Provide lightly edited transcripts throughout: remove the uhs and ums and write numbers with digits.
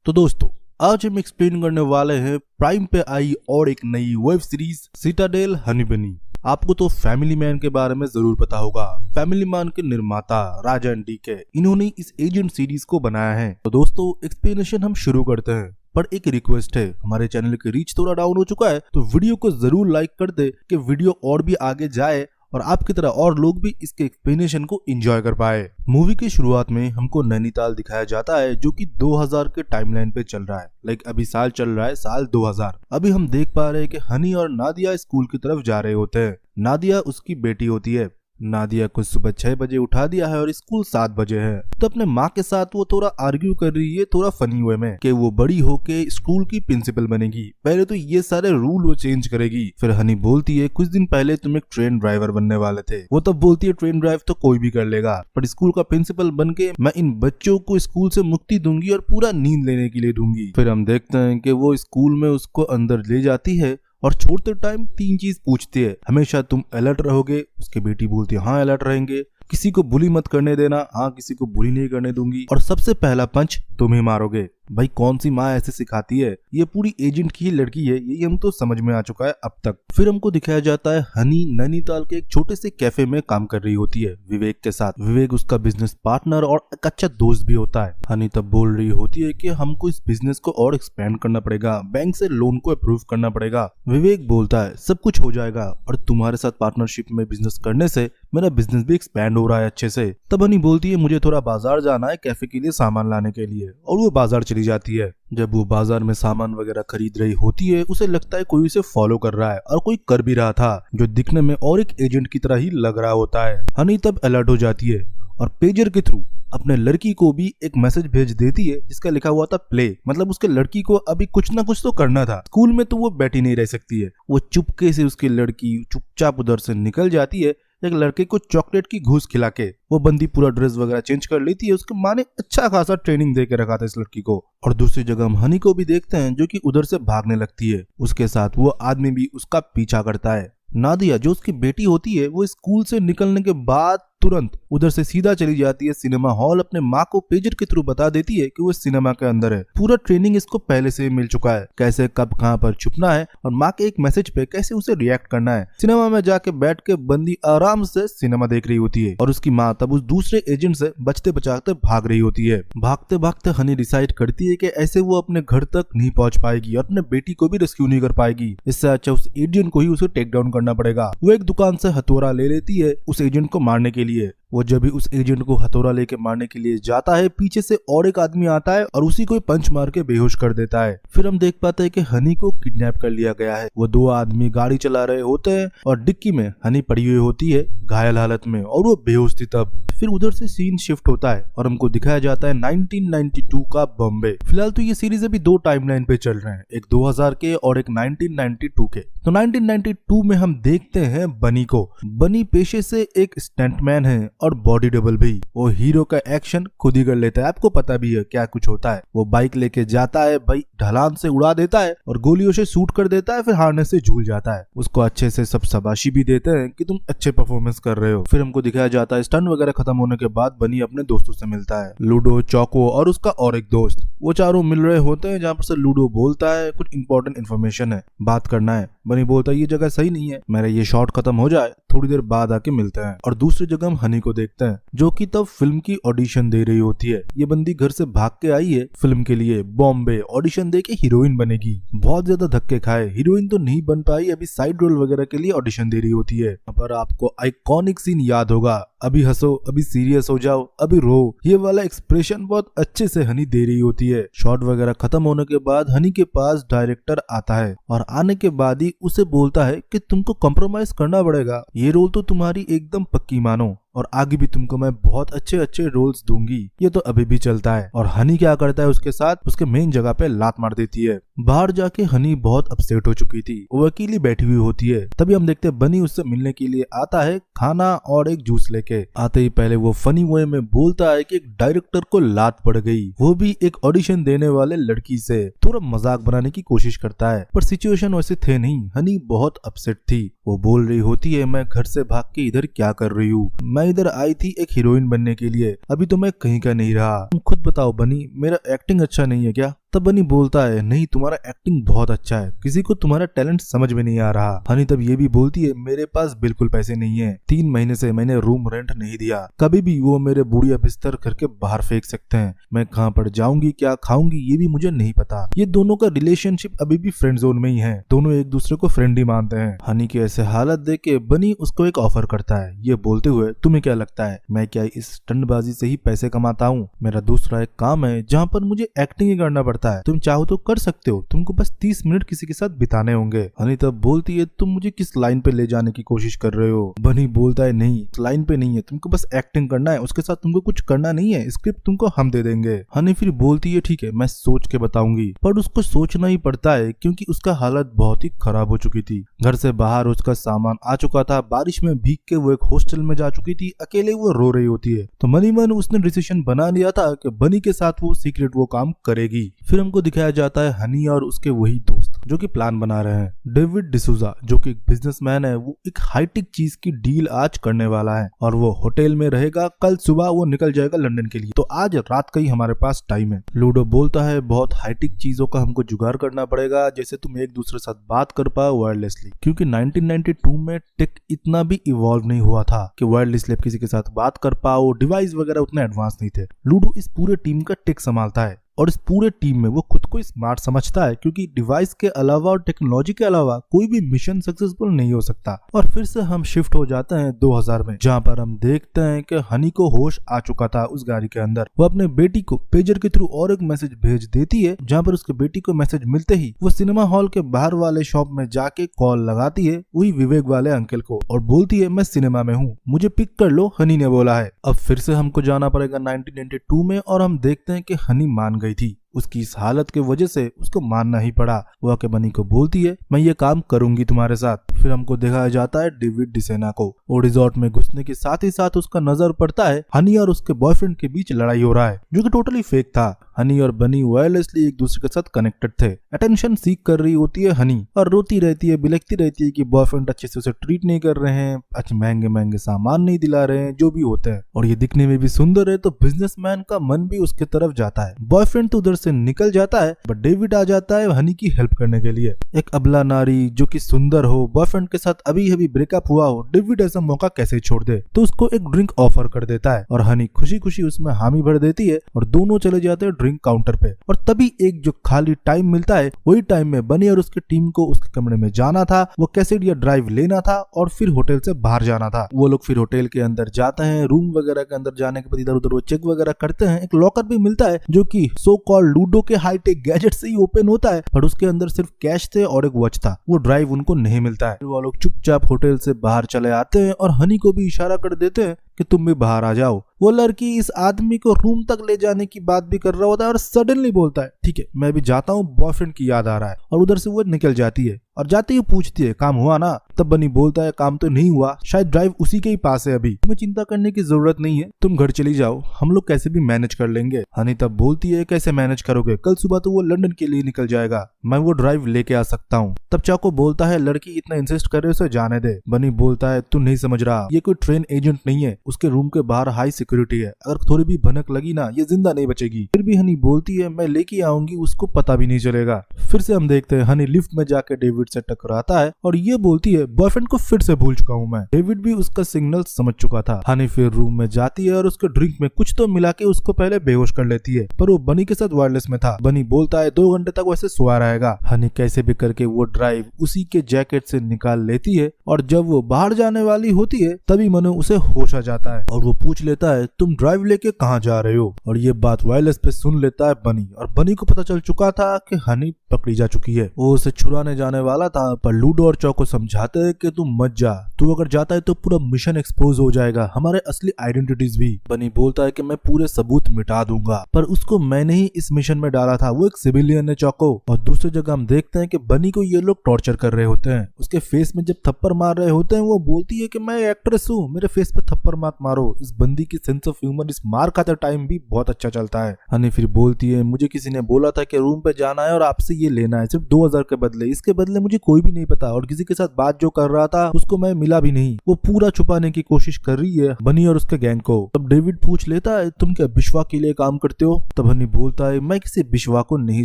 तो दोस्तों आज हम एक्सप्लेन करने वाले हैं प्राइम पे आई और एक नई वेब सीरीज सिटाडेल हनी बनी। आपको तो फैमिली मैन के बारे में जरूर पता होगा। फैमिली मैन के निर्माता राजन डीके इन्होंने इस एजेंट सीरीज को बनाया है। तो दोस्तों एक्सप्लेनेशन हम शुरू करते हैं, पर एक रिक्वेस्ट है, हमारे चैनल की रीच थोड़ा डाउन हो चुका है तो वीडियो को जरूर लाइक कर दे कि वीडियो और भी आगे जाए और आपकी तरह और लोग भी इसके एक्सप्लेनेशन को एंजॉय कर पाए। मूवी की शुरुआत में हमको नैनीताल दिखाया जाता है जो कि 2000 के टाइमलाइन पे चल रहा है। लाइक अभी साल चल रहा है साल 2000। अभी हम देख पा रहे हैं कि हनी और नादिया स्कूल की तरफ जा रहे होते हैं। नादिया उसकी बेटी होती है। नादिया को सुबह 6 बजे उठा दिया है और स्कूल 7 बजे है। तो अपने माँ के साथ वो थोड़ा आर्ग्यू कर रही है, थोड़ा फनी वे में, कि वो बड़ी होके स्कूल की प्रिंसिपल बनेगी। पहले तो ये सारे रूल वो चेंज करेगी। फिर हनी बोलती है कुछ दिन पहले तुम एक ट्रेन ड्राइवर बनने वाले थे। वो तब बोलती है ट्रेन ड्राइव तो कोई भी कर लेगा, पर स्कूल का प्रिंसिपल बन के मैं इन बच्चों को स्कूल से मुक्ति दूंगी और पूरा नींद लेने के लिए दूंगी। फिर हम देखते हैं कि वो स्कूल में उसको अंदर ले जाती है और छोड़ते टाइम 3 चीज पूछती है। हमेशा तुम अलर्ट रहोगे? उसकी बेटी बोलती है हाँ अलर्ट रहेंगे। किसी को बुली मत करने देना? हाँ किसी को बुली नहीं करने दूंगी। और सबसे पहला पंच तुम ही मारोगे। भाई कौन सी माँ ऐसे सिखाती है? ये पूरी एजेंट की ही लड़की है, ये हम तो समझ में आ चुका है अब तक। फिर हमको दिखाया जाता है हनी नैनीताल के एक छोटे से कैफे में काम कर रही होती है विवेक के साथ। विवेक उसका बिजनेस पार्टनर और एक अच्छा दोस्त भी होता है। हनी तब बोल रही होती है कि हमको इस बिजनेस को और एक्सपेंड करना पड़ेगा, बैंक से लोन को अप्रूव करना पड़ेगा। विवेक बोलता है सब कुछ हो जाएगा और तुम्हारे साथ पार्टनरशिप में बिजनेस करने से मेरा बिजनेस भी एक्सपेंड हो रहा है अच्छे से। तब हनी बोलती है मुझे थोड़ा बाजार जाना है कैफे के लिए सामान लाने के लिए, और वो बाजार चली जाती है। जब वो बाजार में सामान वगैरह खरीद रही होती है उसे लगता है कोई उसे फॉलो कर रहा है, और कोई कर भी रहा था जो दिखने में और एक एजेंट की तरह ही लग रहा होता है। हनी तब अलर्ट हो जाती है और पेजर के थ्रू अपने लड़की को भी एक मैसेज भेज देती है जिसका लिखा हुआ था प्ले। मतलब उसके लड़की को अभी कुछ ना कुछ तो करना था। स्कूल में तो वो बैठी नहीं रह सकती है। वो चुपके से उसकी लड़की चुपचाप उधर से निकल जाती है। एक लड़के को चॉकलेट की घूस खिला के वो बंदी पूरा ड्रेस वगैरह चेंज कर लेती है। उसके माँ ने अच्छा खासा ट्रेनिंग दे के रखा था इस लड़की को। और दूसरी जगह हम हनी को भी देखते हैं जो कि उधर से भागने लगती है। उसके साथ वो आदमी भी उसका पीछा करता है। नादिया जो उसकी बेटी होती है वो स्कूल से निकलने के बाद तुरंत उधर से सीधा चली जाती है सिनेमा हॉल। अपने माँ को पेजर के थ्रू बता देती है कि वो सिनेमा के अंदर है। पूरा ट्रेनिंग इसको पहले से मिल चुका है, कैसे कब कहाँ पर छुपना है और माँ के एक मैसेज पे कैसे उसे रिएक्ट करना है। सिनेमा में जाके बैठ के बंदी आराम से सिनेमा देख रही होती है और उसकी माँ तब उस दूसरे एजेंट से बचते बचाते भाग रही होती है। भागते भागते हनी डिसाइड करती है कि ऐसे वो अपने घर तक नहीं पहुंच पाएगी और अपने बेटी को भी रेस्क्यू नहीं कर पाएगी। इससे अच्छा उस एजेंट को ही उसे टेक डाउन करना पड़ेगा। वो एक दुकान से हथौड़ा ले लेती है उस एजेंट को मारने के लिए। वो जब भी उस एजेंट को हथौड़ा लेके मारने के लिए जाता है पीछे से और एक आदमी आता है और उसी को पंच मार के बेहोश कर देता है। फिर हम देख पाते हैं कि हनी को किडनैप कर लिया गया है। वो 2 आदमी गाड़ी चला रहे होते हैं और डिक्की में हनी पड़ी हुई होती है घायल हालत में और वो बेहोश थी तब। फिर उधर से सीन शिफ्ट होता है और हमको दिखाया जाता है 1992 का बॉम्बे। फिलहाल तो ये सीरीज अभी 2 टाइमलाइन पे चल रहे हैं, एक 2000 के और एक 1992 के। तो 1992 में हम देखते हैं बनी को। बनी पेशे से एक स्टंटमैन है और बॉडी डबल भी। वो हीरो का एक्शन खुद ही कर लेता है। आपको पता भी है क्या कुछ होता है। वो बाइक लेके जाता है, भाई ढलान से उड़ा देता है और गोलियों से शूट कर देता है, फिर हार्नेस से झूल जाता है। उसको अच्छे से सब शाबाशी भी देते हैं कि तुम अच्छे परफॉर्मेंस कर रहे हो। फिर हमको दिखाया जाता है स्टंट वगैरह खत्म होने के बाद बनी अपने दोस्तों से मिलता है, लूडो, चौको और उसका और एक दोस्त। वो चारों मिल रहे होते हैं जहाँ पर से लूडो बोलता है कुछ इंपॉर्टेंट इन्फॉर्मेशन है, बात करना है। बनी बोलता है ये जगह सही नहीं है, मेरा ये शॉट खत्म हो जाए, थोड़ी देर बाद आके मिलते हैं। और दूसरी जगह हम हनी को देखते हैं जो कि तब फिल्म की ऑडिशन दे रही होती है। ये बंदी घर से भाग के आई है फिल्म के लिए बॉम्बे। ऑडिशन दे के हीरोइन बनेगी। बहुत ज्यादा धक्के खाए, हीरोइन तो नहीं बन पाई, अभी साइड रोल वगैरह के लिए ऑडिशन दे रही होती है। पर आपको आइकॉनिक सीन याद होगा, अभी हंसो, अभी सीरियस हो जाओ, अभी रो, ये वाला एक्सप्रेशन बहुत अच्छे से हनी दे रही होती है। शॉट वगैरह खत्म होने के बाद हनी के पास डायरेक्टर आता है और आने के बाद ही उसे बोलता है कि तुमको कॉम्प्रोमाइज करना पड़ेगा, ये रोल तो तुम्हारी एकदम पक्की मानो और आगे भी तुमको मैं बहुत अच्छे अच्छे रोल्स दूंगी। ये तो अभी भी चलता है। और हनी क्या करता है उसके साथ, उसके मेन जगह पे लात मार देती है। बाहर जाके हनी बहुत अपसेट हो चुकी थी, वो अकेली बैठी हुई होती है। तभी हम देखते हैं बनी उससे मिलने के लिए आता है, खाना और एक जूस लेके। आते ही पहले वो फनी वे में बोलता है कि एक डायरेक्टर को लात पड़ गई, वो भी एक ऑडिशन देने वाले लड़की से। थोड़ा मजाक बनाने की कोशिश करता है पर सिचुएशन वैसे थे नहीं। हनी बहुत अपसेट थी। वो बोल रही होती है मैं घर से भाग के इधर क्या कर रही हूँ, मैं इधर आई थी एक हीरोइन बनने के लिए, अभी तो मैं कहीं का नहीं रहा। तुम खुद बताओ बनी, मेरा एक्टिंग अच्छा नहीं है क्या? तब बनी बोलता है नहीं तुम्हारा एक्टिंग बहुत अच्छा है, किसी को तुम्हारा टैलेंट समझ में नहीं आ रहा। हनी तब ये भी बोलती है मेरे पास बिल्कुल पैसे नहीं है, 3 महीने से मैंने रूम रेंट नहीं दिया, कभी भी वो मेरे बुढ़िया बिस्तर करके बाहर फेंक सकते हैं, मैं कहाँ पर जाऊंगी क्या खाऊंगी ये भी मुझे नहीं पता। ये दोनों का रिलेशनशिप अभी भी फ्रेंड जोन में ही है, दोनों एक दूसरे को फ्रेंड ही मानते हैं। हनी की ऐसे हालत देख के बनी उसको एक ऑफर करता है, ये बोलते हुए तुम्हें क्या लगता है मैं क्या इस स्टंटबाजी से ही पैसे कमाता हूँ, मेरा दूसरा एक काम है जहाँ पर मुझे एक्टिंग ही करना पड़ता है, तुम चाहो तो कर सकते हो, तुमको बस 30 मिनट किसी के साथ बिताने होंगे। हनी तब बोलती है तुम मुझे किस लाइन पे ले जाने की कोशिश कर रहे हो। बनी बोलता है नहीं लाइन पे नहीं है, तुमको बस एक्टिंग करना है, उसके साथ तुमको कुछ करना नहीं है, स्क्रिप्ट तुमको हम दे देंगे। हनी फिर बोलती है ठीक है मैं सोच के बताऊंगी, पर उसको सोचना ही पड़ता है क्योंकि उसका हालत बहुत ही खराब हो चुकी थी। घर से बाहर उसका सामान आ चुका था, बारिश में भीग के वो एक हॉस्टल में जा चुकी थी, अकेले वो रो रही होती है। तो मनी मन उसने डिसीजन बना लिया था कि बनी के साथ वो सीक्रेट वो काम करेगी। फिर हमको दिखाया जाता है हनी और उसके वही दोस्त जो कि प्लान बना रहे हैं। डेविड डिसूजा जो कि एक बिजनेसमैन है, वो एक हाईटेक चीज की डील आज करने वाला है और वो होटल में रहेगा, कल सुबह वो निकल जाएगा लंदन के लिए, तो आज रात का ही हमारे पास टाइम है। लूडो बोलता है बहुत हाईटेक चीजों का हमको जुगाड़ करना पड़ेगा, जैसे तुम एक दूसरे के साथ बात कर पाओ वायरलेसली, क्योंकि 1992 में टेक इतना भी इवॉल्व नहीं हुआ था कि वायरलेसली किसी के साथ बात कर पाओ, डिवाइस वगैरह उतने एडवांस नहीं थे। लूडो इस पूरे टीम का टेक संभालता है और इस पूरे टीम में वो खुद को स्मार्ट समझता है क्योंकि डिवाइस के अलावा और टेक्नोलॉजी के अलावा कोई भी मिशन सक्सेसफुल नहीं हो सकता। और फिर से हम शिफ्ट हो जाते हैं 2000 में, जहाँ पर हम देखते हैं कि हनी को होश आ चुका था उस गाड़ी के अंदर। वो अपने बेटी को पेजर के थ्रू और एक मैसेज भेज देती है, जहाँ पर उसके बेटी को मैसेज मिलते ही वो सिनेमा हॉल के बाहर वाले शॉप में जाके कॉल लगाती है वही विवेक वाले अंकल को और बोलती है मैं सिनेमा में हूँ, मुझे पिक कर लो, हनी ने बोला है। अब फिर से हमको जाना पड़ेगा 1992 में और हम देखते हैं कि हनी मान गई थी। उसकी इस हालत के वजह से उसको मानना ही पड़ा। वो आके बनी को बोलती है मैं ये काम करूंगी तुम्हारे साथ। फिर हमको दिखाया जाता है डेविड डिसेना को। वो रिजॉर्ट में घुसने के साथ ही साथ उसका नजर पड़ता है हनी और उसके बॉयफ्रेंड के बीच लड़ाई हो रहा है, जो कि टोटली फेक था। हनी और बनी वायरलेसली एक दूसरे के साथ कनेक्टेड थे। अटेंशन सीख कर रही होती है हनी और रोती रहती है, बिलखती रहती है कि बॉयफ्रेंड अच्छे से उसे ट्रीट नहीं कर रहे हैं, अच्छे महंगे महंगे सामान नहीं दिला रहे हैं, जो भी होते हैं। और ये दिखने में भी सुंदर है तो बिजनेसमैन का मन भी उसके तरफ जाता है। बॉयफ्रेंड तो उधर से निकल जाता है, बट डेविड आ जाता है हनी की हेल्प करने के लिए। एक अबला नारी जो कि सुंदर हो, बॉयफ्रेंड के साथ अभी अभी ब्रेकअप हुआ हो, डेविड ऐसा मौका कैसे छोड़ दे, तो उसको एक ड्रिंक ऑफर कर देता है और हनी खुशी खुशी उसमें हामी भर देती है और दोनों चले जाते हैं ड्रिंक काउंटर पे। और तभी एक जो खाली टाइम मिलता है, वही टाइम में बनी और उसकी टीम को उसके कमरे में जाना था, वो कैसेट या ड्राइव लेना था और फिर होटल से बाहर जाना था। वो लोग फिर होटल के अंदर जाते हैं, रूम वगैरह के अंदर जाने के बाद इधर उधर वो चेक वगैरह करते हैं। एक लॉकर भी मिलता है जो कि सो कॉल्ड लूडो के हाईटेक गैजेट से ही ओपन होता है, पर उसके अंदर सिर्फ कैश थे और एक वॉच था। वो ड्राइव उनको नहीं मिलता है। वो लोग चुपचाप होटल से बाहर चले आते हैं और हनी को भी इशारा कर देते हैं कि तुम भी बाहर आ जाओ। वो लड़की इस आदमी को रूम तक ले जाने की बात भी कर रहा होता है और सडनली बोलता है ठीक है मैं भी जाता हूँ, बॉयफ्रेंड की याद आ रहा है। और उधर से वो निकल जाती है और जाते ही पूछती है काम हुआ ना? तब बनी बोलता है काम तो नहीं हुआ, शायद ड्राइव उसी के ही पास है, अभी तुम्हें चिंता करने की जरूरत नहीं है, तुम घर चली जाओ, हम लोग कैसे भी मैनेज कर लेंगे। हनी तब बोलती है कैसे मैनेज करोगे, कल सुबह तो वो लंदन के लिए निकल जाएगा, मैं वो ड्राइव लेके आ सकता हूँ। तब चाको बोलता है लड़की इतना इंसिस्ट कर रहे उसे जाने दे। बनी बोलता है तू नहीं समझ रहा, ये कोई ट्रेन एजेंट नहीं है, उसके रूम के बाहर हाई सिक्योरिटी है, अगर थोड़ी भी भनक लगी ना ये जिंदा नहीं बचेगी। फिर भी हनी बोलती है मैं लेके आऊंगी, उसको पता भी नहीं चलेगा। फिर से हम देखते हैं हनी लिफ्ट में जाके डेविड से टकराता है और ये बोलती है बॉयफ्रेंड को फिर से भूल चुका हूँ मैं। डेविड भी उसका सिग्नल समझ चुका था। हनी फिर रूम में जाती है और उसके ड्रिंक में कुछ तो मिला के उसको पहले बेहोश कर लेती है, पर वो बनी के साथ वायरलेस में था। बनी बोलता है 2 घंटे तक वैसे सोया रहेगा। हनी कैसे भी करके वो ड्राइव उसी के जैकेट से निकाल लेती है और जब वो बाहर जाने वाली होती है तभी मनो उसे होश आ जाता है और वो पूछ लेता है तुम ड्राइव लेके कहाँ जा रहे हो। और ये बात वायरलेस पे सुन लेता है बनी और बनी को पता चल चुका था कि हनी पकड़ी जा चुकी है। वो उसे छुड़ाने जाने वाला था, पर लूडो और चौको समझाते हैं कि तुम मत जा, तू अगर जाता है तो पूरा मिशन एक्सपोज हो जाएगा, हमारे असली आइडेंटिटीज भी। बनी बोलता है कि मैं पूरे सबूत मिटा दूंगा, पर उसको मैंने ही इस मिशन में डाला था, वो एक सिविलियन है चौको। और दूसरी जगह हम देखते हैं कि बनी को ये लोग टॉर्चर कर रहे होते हैं। उसके फेस में जब थप्पड़ मार रहे होते हैं वो बोलती है कि मैं एक्ट्रेस हूँ, मेरे फेस पे थप्पड़ मत मारो, इस बंदी की सेंस ऑफ ह्यूमर इस मार खाते टाइम भी बहुत अच्छा चलता है। हनी फिर बोलती है, मुझे किसी ने बोला था कि रूम पे जाना है और आपसे ये लेना है, सिर्फ 2000 के बदले। इसके बदले मुझे कोई भी नहीं पता और किसी के साथ बात जो कर रहा था उसको मैं मिला भी नहीं। वो पूरा छुपाने की कोशिश कर रही है बनी और उसके गैंग को। तब डेविड पूछ लेता है, तुम क्या बिश्वा के लिए काम करते हो? तब हनी बोलता है, मैं किसी बिश्वा को नहीं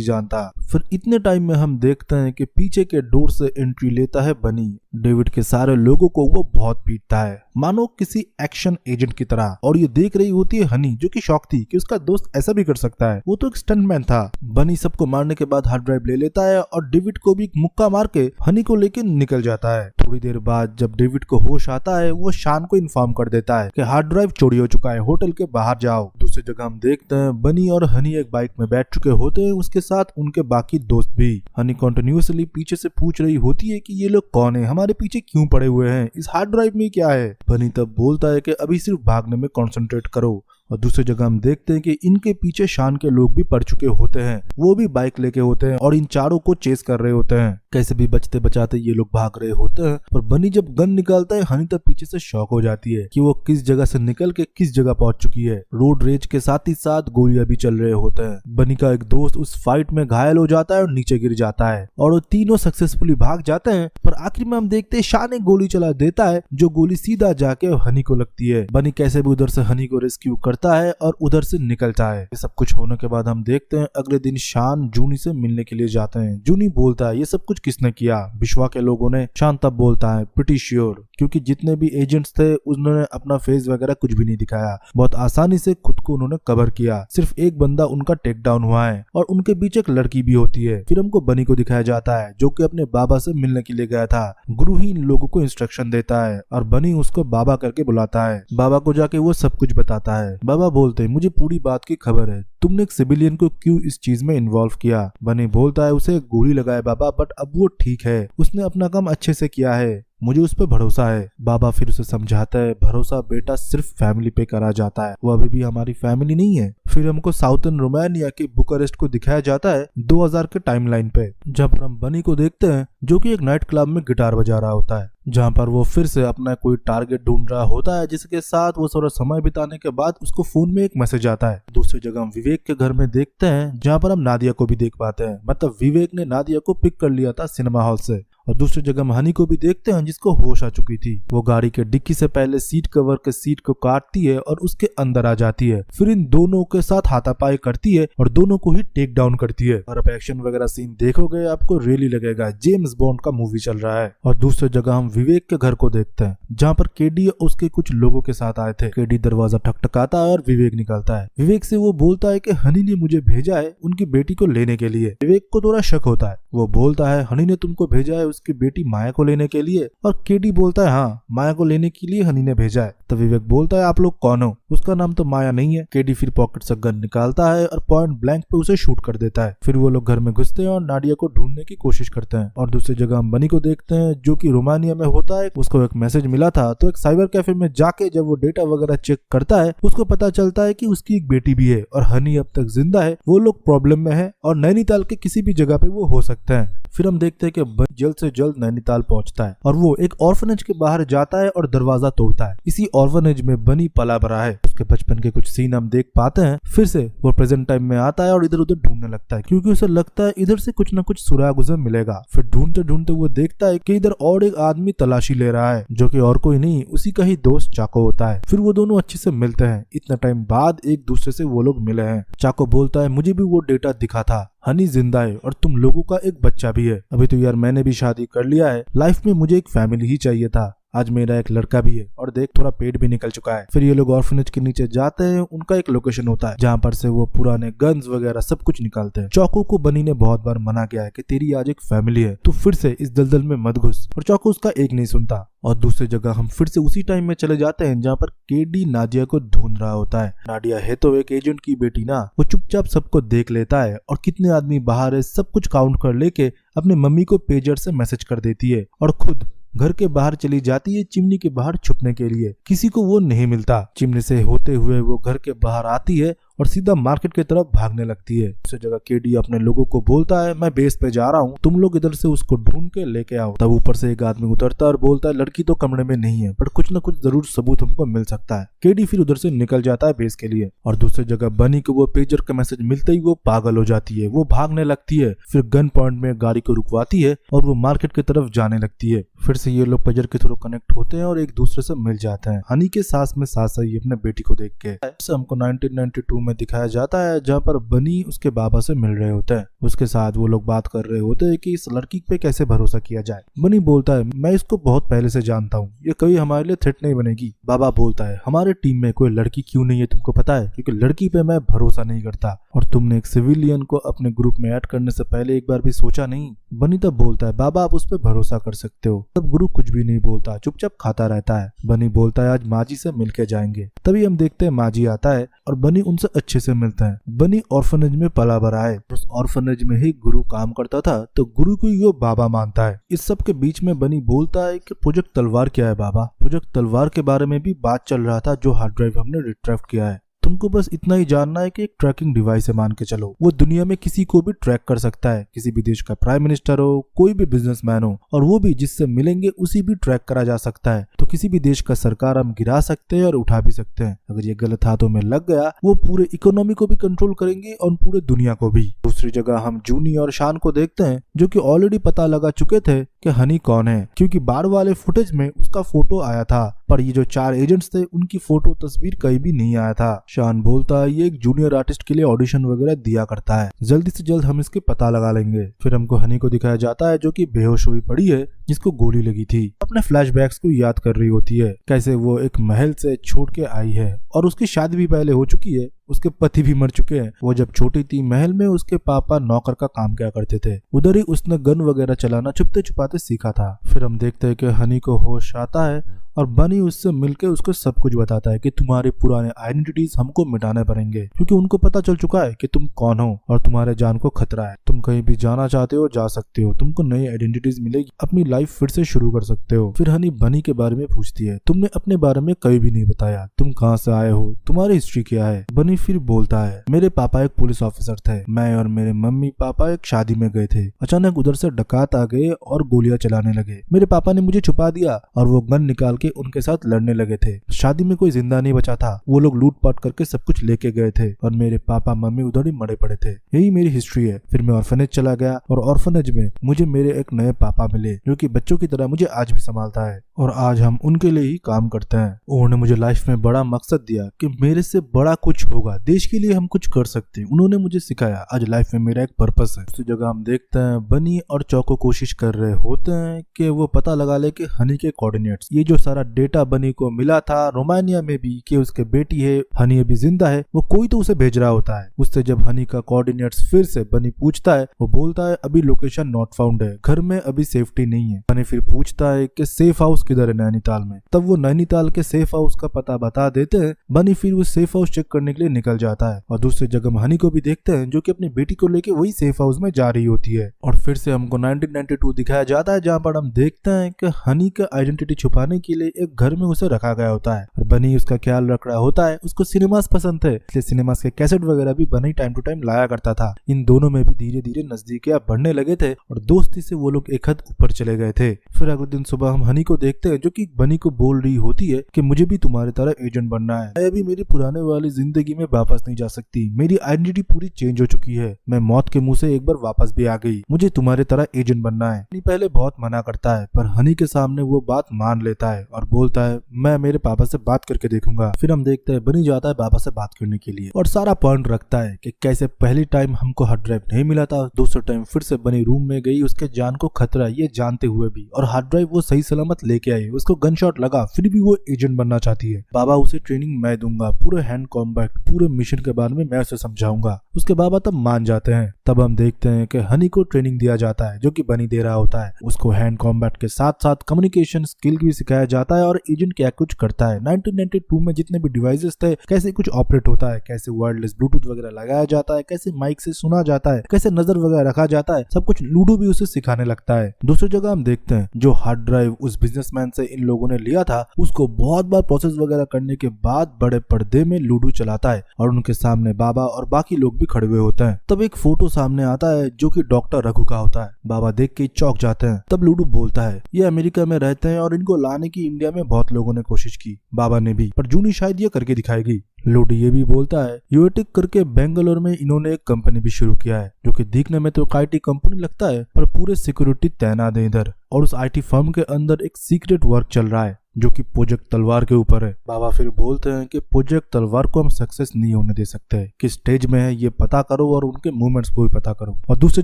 जानता। फिर इतने टाइम में हम देखते हैं कि पीछे के डोर से एंट्री लेता है बनी। डेविड के सारे लोगों को वो बहुत पीटता है मानो किसी एक्शन एजेंट की तरह, और ये देख रही होती है हनी, जो कि शॉक थी कि उसका दोस्त ऐसा भी कर सकता है। वो तो एक स्टंटमैन था। बनी सबको मारने के बाद हार्ड ड्राइव ले लेता है और डेविड को भी एक मुक्का मार के हनी को लेके निकल जाता है। थोड़ी देर बाद जब डेविड को होश आता है, वो शान को इन्फॉर्म कर देता है कि हार्ड ड्राइव चोरी हो चुका है, होटल के बाहर जाओ। दूसरी जगह हम देखते हैं बनी और हनी एक बाइक में बैठ चुके होते हैं, उसके साथ उनके बाकी दोस्त भी। हनी कंटिन्यूअसली पीछे से पूछ रही होती है कि ये लोग कौन है, हमारे पीछे क्यों पड़े हुए हैं, इस हार्ड ड्राइव में क्या है। बनी तब बोलता है कि अभी सिर्फ भागने में कंसंट्रेट करो। और दूसरी जगह हम देखते हैं कि इनके पीछे शान के लोग भी पड़ चुके होते हैं, वो भी बाइक लेके होते हैं और इन चारों को चेस कर रहे होते हैं। कैसे भी बचते बचाते ये लोग भाग रहे होते हैं, पर बनी जब गन निकालता है, हनी तब पीछे से शॉक हो जाती है कि वो किस जगह से निकल के किस जगह पहुंच चुकी है। रोड रेज के साथ ही साथ गोलियां भी चल रहे होते हैं। बनी का एक दोस्त उस फाइट में घायल हो जाता है और नीचे गिर जाता है और वो तीनों सक्सेसफुली भाग जाते हैं। पर आखिर में हम देखते हैं शान एक गोली चला देता है, जो गोली सीधा जाके हनी को लगती है। बनी कैसे भी उधर से हनी को रेस्क्यू करता है और उधर से निकलता है। ये सब कुछ होने के बाद हम देखते हैं अगले दिन शान जूनी से मिलने के लिए जाते हैं। जूनी बोलता है, ये सब कुछ किसने किया? बिश्वा के लोगों ने। शान तब बोलता है, प्रिटी श्योर, क्योंकि जितने भी एजेंट्स थे उन्होंने अपना फेस वगैरह कुछ भी नहीं दिखाया, बहुत आसानी से खुद को उन्होंने कवर किया। सिर्फ एक बंदा उनका टेक डाउन हुआ है और उनके बीच एक लड़की भी होती है। फिर हमको बनी को दिखाया जाता है, जो कि अपने बाबा से मिलने के लिए गया था। गुरु ही इन लोगों को इंस्ट्रक्शन देता है और बनी उसको बाबा करके बुलाता है। बाबा को जाके वो सब कुछ बताता है। बाबा बोलते हैं, मुझे पूरी बात की खबर है, तुमने एक सिविलियन को क्यों इस चीज में इन्वॉल्व किया? बनी बोलता है, उसे गोली लगाए बाबा, बट अब वो ठीक है, उसने अपना काम अच्छे से किया है, मुझे उस पर भरोसा है। बाबा फिर उसे समझाता है, भरोसा बेटा सिर्फ फैमिली पे करा जाता है, वो अभी भी हमारी फैमिली नहीं है। फिर हमको साउथर्न रोमानिया के बुकारेस्ट को दिखाया जाता है 2000 के टाइमलाइन पे, जहाँ पर हम बनी को देखते हैं जो कि एक नाइट क्लब में गिटार बजा रहा होता है, जहाँ पर वो फिर से अपना कोई टारगेट ढूंढ रहा होता है, जिसके साथ वो थोड़ा समय बिताने के बाद उसको फोन में एक मैसेज आता है। दूसरी जगह हम विवेक के घर में देखते हैं, जहाँ पर हम नादिया को भी देख पाते हैं। मतलब विवेक ने नादिया को पिक कर लिया था सिनेमा हॉल से। और दूसरी जगह हम हनी को भी देखते हैं, जिसको होश आ चुकी थी। वो गाड़ी के डिक्की से पहले सीट कवर के सीट को काटती है और उसके अंदर आ जाती है। फिर इन दोनों के साथ हाथापाई करती है और दोनों को ही टेक डाउन करती है। और अब एक्शन वगैरह सीन देखोगे आपको रियली लगेगा जेम्स बॉन्ड का मूवी चल रहा है। और दूसरी जगह हम विवेक के घर को देखते हैं, जहाँ पर केडी और उसके कुछ लोगों के साथ आए थे। केडी दरवाजा ठकठकाता है और विवेक निकलता है। विवेक से वो बोलता है कि हनी ने मुझे भेजा है उनकी बेटी को लेने के लिए। विवेक को थोड़ा शक होता है, वो बोलता है, हनी ने तुमको भेजा है उसकी बेटी माया को लेने के लिए? और केडी बोलता है, हाँ, माया को लेने के लिए हनी ने भेजा है। तो विवेक बोलता है, आप लोग कौन हो? उसका नाम तो माया नहीं है। केडी फिर पॉकेट से गन निकालता है और पॉइंट ब्लैंक पे उसे शूट कर देता है। फिर वो लोग घर में घुसते हैं और नाडिया को ढूंढने की कोशिश करते हैं। और दूसरी जगह हम बनी को देखते हैं, जो कि रोमानिया में होता है। उसको एक मैसेज मिला था, तो एक साइबर कैफे में जाके जब वो डेटा वगैरह चेक करता है, उसको पता चलता है कि उसकी एक बेटी भी है और हनी अब तक जिंदा है। वो लोग प्रॉब्लम में है और नैनीताल के किसी भी जगह पे वो हो सकते हैं। फिर हम देखते हैं कि जल्द से जल्द नैनीताल पहुंचता है और वो एक ऑर्फनेज के बाहर जाता है और दरवाजा तोड़ता है। इसी ऑर्फनेज में बनी पला भरा है। उसके बचपन के कुछ सीन हम देख पाते हैं। फिर से वो प्रेजेंट टाइम में आता है और इधर उधर ढूंढने लगता है, क्योंकि उसे लगता है इधर से कुछ न कुछ सुराग उसे मिलेगा। फिर ढूंढते ढूंढते वो देखता है कि इधर और एक आदमी तलाशी ले रहा है, जो कि और कोई नहीं, उसी का ही दोस्त चाको होता है। फिर वो दोनों अच्छे से मिलते हैं। इतना टाइम बाद एक दूसरे से वो लोग मिले हैं। चाको बोलता है, मुझे भी वो डेटा दिखा था, हनी जिंदा है और तुम लोगों का एक बच्चा भी है। अभी तो यार मैंने भी शादी कर लिया है, लाइफ में मुझे एक फैमिली ही चाहिए था। आज मेरा एक लड़का भी है और देख थोड़ा पेट भी निकल चुका है। फिर ये लोग ऑर्फनेज के नीचे जाते हैं। उनका एक लोकेशन होता है जहाँ पर से वो पुराने गन्स वगैरह सब कुछ निकालते हैं। चौको को बनी ने बहुत बार मना किया है कि तेरी आज एक फैमिली है, तू फिर से इस दलदल में मत घुस, और चौको उसका एक नहीं सुनता। और दूसरी जगह हम फिर से उसी टाइम में चले जाते हैं जहाँ पर केडी नादिया को ढूंढ रहा होता है। नादिया है तो एक एजेंट की बेटी ना, वो चुपचाप सबको देख लेता है और कितने आदमी बाहर है सब कुछ काउंट कर लेके अपने मम्मी को पेजर से मैसेज कर देती है और खुद घर के बाहर चली जाती है चिमनी के बाहर छुपने के लिए। किसी को वो नहीं मिलता। चिमनी से होते हुए वो घर के बाहर आती है और सीधा मार्केट की तरफ भागने लगती है। उस जगह केडी अपने लोगों को बोलता है, मैं बेस पे जा रहा हूँ, तुम लोग इधर से उसको ढूंढ के लेके आओ। तब ऊपर से एक आदमी उतरता है और बोलता है, लड़की तो कमरे में नहीं है, पर कुछ न कुछ जरूर सबूत हमको मिल सकता है। केडी फिर उधर से निकल जाता है बेस के लिए। और दूसरी जगह बनी को वो पेजर का मैसेज मिलते ही वो पागल हो जाती है, वो भागने लगती है, फिर गन पॉइंट में गाड़ी को रुकवाती है और वो मार्केट की तरफ जाने लगती है। फिर से ये लोग पेजर के थ्रू कनेक्ट होते हैं और एक दूसरे से मिल जाते हैं। हनी के सांस में सांस आई अपने बेटी को देख के। हमको 1992 में दिखाया जाता है, जहाँ पर बनी उसके बाबा से मिल रहे होते हैं। उसके साथ वो लोग बात कर रहे होते हैं कि इस लड़की पे कैसे भरोसा किया जाए। बनी बोलता है, मैं इसको बहुत पहले से जानता हूँ, ये कभी हमारे लिए थ्रेट नहीं बनेगी। बाबा बोलता है, हमारे टीम में कोई लड़की क्यों नहीं है तुमको पता है? क्योंकि लड़की पे मैं भरोसा नहीं करता, और तुमने एक सिविलियन को अपने ग्रुप में ऐड करने से पहले एक बार भी सोचा नहीं। बनी तब बोलता है, बाबा आप उस पर भरोसा कर सकते हो। तब गुरु कुछ भी नहीं बोलता, चुपचाप खाता रहता है। बनी बोलता है, आज माजी से मिलके जाएंगे। तभी हम देखते हैं माजी आता है और बनी उनसे अच्छे से मिलता है। बनी ऑर्फनेज में पला बड़ा है, उस ऑर्फनेज में ही गुरु काम करता था, तो गुरु को यो बाबा मानता है। इस सब के बीच में बनी बोलता है कि प्रोजेक्ट तलवार क्या है बाबा? प्रोजेक्ट तलवार के बारे में भी बात चल रहा था, जो हार्ड ड्राइव हमने रिट्रीव किया है। तुमको बस इतना ही जानना है कि एक ट्रैकिंग डिवाइस है, मान के चलो वो दुनिया में किसी को भी ट्रैक कर सकता है, किसी भी देश का प्राइम मिनिस्टर हो, कोई भी बिजनेसमैन हो, और वो भी जिससे मिलेंगे उसी भी ट्रैक करा जा सकता है। तो किसी भी देश का सरकार हम गिरा सकते हैं और उठा भी सकते हैं। अगर ये गलत हाथों में लग गया, वो पूरे इकोनॉमी को भी कंट्रोल करेंगे और पूरे दुनिया को भी। दूसरी जगह हम जूनी और शान को देखते हैं, जो कि ऑलरेडी पता लगा चुके थे कि हनी कौन है, क्योंकि बाढ़ वाले फुटेज में उसका फोटो आया था, पर ये जो 4 एजेंट्स थे उनकी फोटो तस्वीर कहीं भी नहीं आया था। शान बोलता है, ये एक जूनियर आर्टिस्ट के लिए ऑडिशन वगैरह दिया करता है, जल्दी से जल्द हम इसके पता लगा लेंगे। फिर हमको हनी को दिखाया जाता है, जो कि बेहोश हुई पड़ी है, जिसको गोली लगी थी। अपने फ्लैशबैक्स को याद कर रही होती है, कैसे वो एक महल से छोड़ के आई है और उसकी शादी भी पहले हो चुकी है, उसके पति भी मर चुके हैं। वो जब छोटी थी, महल में उसके पापा नौकर का काम किया करते थे, उधर ही उसने गन वगैरह चलाना छुपते छुपाते सीखा था। फिर हम देखते हैं कि हनी को होश आता है और बनी उससे मिलके उसको सब कुछ बताता है कि तुम्हारे पुराने आइडेंटिटीज हमको मिटाने पड़ेंगे, क्योंकि उनको पता चल चुका है कि तुम कौन हो और तुम्हारे जान को खतरा है। तुम कहीं भी जाना चाहते हो जा सकते हो, तुमको नई आइडेंटिटीज मिलेगी, अपनी लाइफ फिर से शुरू कर सकते हो। फिर हनी बनी के बारे में पूछती है, तुमने अपने बारे में कहीं भी नहीं बताया, तुम कहाँ से आए हो, तुम्हारी हिस्ट्री क्या है? बनी फिर बोलता है, मेरे पापा एक पुलिस ऑफिसर थे, मैं और मेरे मम्मी पापा एक शादी में गए थे, अचानक उधर से डकात आ गए और गोलियां चलाने लगे। मेरे पापा ने मुझे छुपा दिया और वो गन निकाल के उनके साथ लड़ने लगे थे। शादी में कोई जिंदा नहीं बचा था, वो लोग लूटपाट करके सब कुछ लेके गए थे और मेरे पापा मम्मी उधर ही मरे पड़े थे। यही मेरी हिस्ट्री है। फिर मैं ऑर्फनेज चला गया और ऑर्फनेज में मुझे मेरे एक नए पापा मिले, जो कि बच्चों की तरह मुझे आज भी संभालता है और आज हम उनके लिए ही काम करते हैं। उन्होंने मुझे लाइफ में बड़ा मकसद दिया कि मेरे से बड़ा कुछ होगा, देश के लिए हम कुछ कर सकते हैं। उन्होंने मुझे सिखाया, आज लाइफ में मेरा एक पर्पस है। उस जगह हम देखते हैं बनी और चौको कोशिश कर रहे होते हैं कि वो पता लगा ले कि हनी के कोऑर्डिनेट्स, ये जो सारा डेटा बनी को मिला था रोमानिया में भी कि उसके बेटी है, हनी अभी जिंदा है, वो कोई तो उसे भेज रहा होता है। उससे जब हनी का कोऑर्डिनेट्स फिर से बनी पूछता है, वो बोलता है अभी लोकेशन नॉट फाउंड है, घर में अभी सेफ्टी नहीं है। हनी फिर पूछता है कि सेफ हाउस किधर है नैनीताल में, तब वो नैनीताल के सेफ हाउस का पता बता देते हैं। बनी फिर वो सेफ हाउस चेक करने के लिए निकल जाता है और दूसरी जगह हनी को भी देखते हैं, जो कि अपनी बेटी को लेके वही सेफ हाउस में जा रही होती है। और फिर से हमको 1992 दिखाया जाता है, जहाँ पर हम देखते हैं कि हनी का आइडेंटिटी छुपाने के लिए एक घर में उसे रखा गया होता है और बनी उसका ख्याल रख रहा होता है। उसको सिनेमास पसंद थे, इसलिए सिनेमास के कैसेट वगैरह भी बनी टाइम टू टाइम लाया करता था। इन दोनों में भी धीरे धीरे नजदीकियां बढ़ने लगे थे और दोस्ती से वो लोग एक हद ऊपर चले गए थे। फिर अगले दिन सुबह हम हनी को देखते हैं, जो कि बनी को बोल रही होती है कि मुझे भी तुम्हारी तरह एजेंट बनना है, मैं अभी मेरी पुराने वाली जिंदगी में वापस नहीं जा सकती, मेरी आइडेंटिटी पूरी चेंज हो चुकी है, मैं मौत के मुंह से एक बार वापस भी आ गई, मुझे तुम्हारे तरह एजेंट बनना है। हनी पहले बहुत मना करता है, पर हनी के सामने वो बात मान लेता है और बोलता है मैं मेरे पापा से बात करके देखूंगा। फिर हम देखते हैं बनी जाता है पापा से बात करने के लिए और सारा पॉइंट रखता है कि कैसे पहली टाइम हमको हार्ड ड्राइव नहीं मिला था, दूसरे टाइम फिर से बनी रूम में गई, उसके जान को खतरा ये जानते हुए भी, और हार्ड ड्राइव वो सही सलामत लेके आई, उसको गन शॉट लगा, फिर भी वो एजेंट बनना चाहती है। बाबा उसे ट्रेनिंग मैं दूंगा, पूरे हैंड कॉम्बैट, पूरे मिशन के बारे में मैं उसे समझाऊंगा। उसके बाबा तब मान जाते हैं। तब हम देखते हैं कि हनी को ट्रेनिंग दिया जाता है, जो कि बनी दे रहा होता है। उसको हैंड कॉम्बैट के साथ साथ कम्युनिकेशन स्किल भी सिखाया जाता है और एजेंट क्या कुछ करता है। 1992 में जितने भी डिवाइसेस थे कैसे कुछ ऑपरेट होता है, कैसे वायरलेस ब्लूटूथ वगैरह लगाया जाता है, कैसे माइक से सुना जाता है, कैसे नजर वगैरह रखा जाता है, सब कुछ लूडो भी उसे सिखाने लगता है। दूसरी जगह हम देखते हैं जो हार्ड ड्राइव उस बिजनेसमैन से इन लोगों ने लिया था उसको बहुत बार प्रोसेस वगैरह करने के बाद बड़े पर्दे में लूडो चलाता है और उनके सामने बाबा और बाकी लोग भी खड़े हुए होते हैं। तब एक फोटो सामने आता है जो कि डॉक्टर रघु का होता है। बाबा देख के चौंक जाते हैं। तब लूडो बोलता है ये अमेरिका में रहते हैं और इनको लाने की इंडिया में बहुत लोगों ने कोशिश की, बाबा ने भी, पर जूनी शायद ये करके दिखाएगी। लूडो ये भी बोलता है यूएटिक करके बेंगलोर में इन्होंने एक कंपनी भी शुरू किया है जो कि दिखने में तो एक आईटी कंपनी लगता है पर पूरे सिक्योरिटी तैनात है इधर, और उस आईटी फर्म के अंदर एक सीक्रेट वर्क चल रहा है जो कि प्रोजेक्ट तलवार के ऊपर है। बाबा फिर बोलते हैं कि प्रोजेक्ट तलवार को हम सक्सेस नहीं होने दे सकते, किस स्टेज में है ये पता करो और उनके मूवमेंट्स को भी पता करो। और दूसरी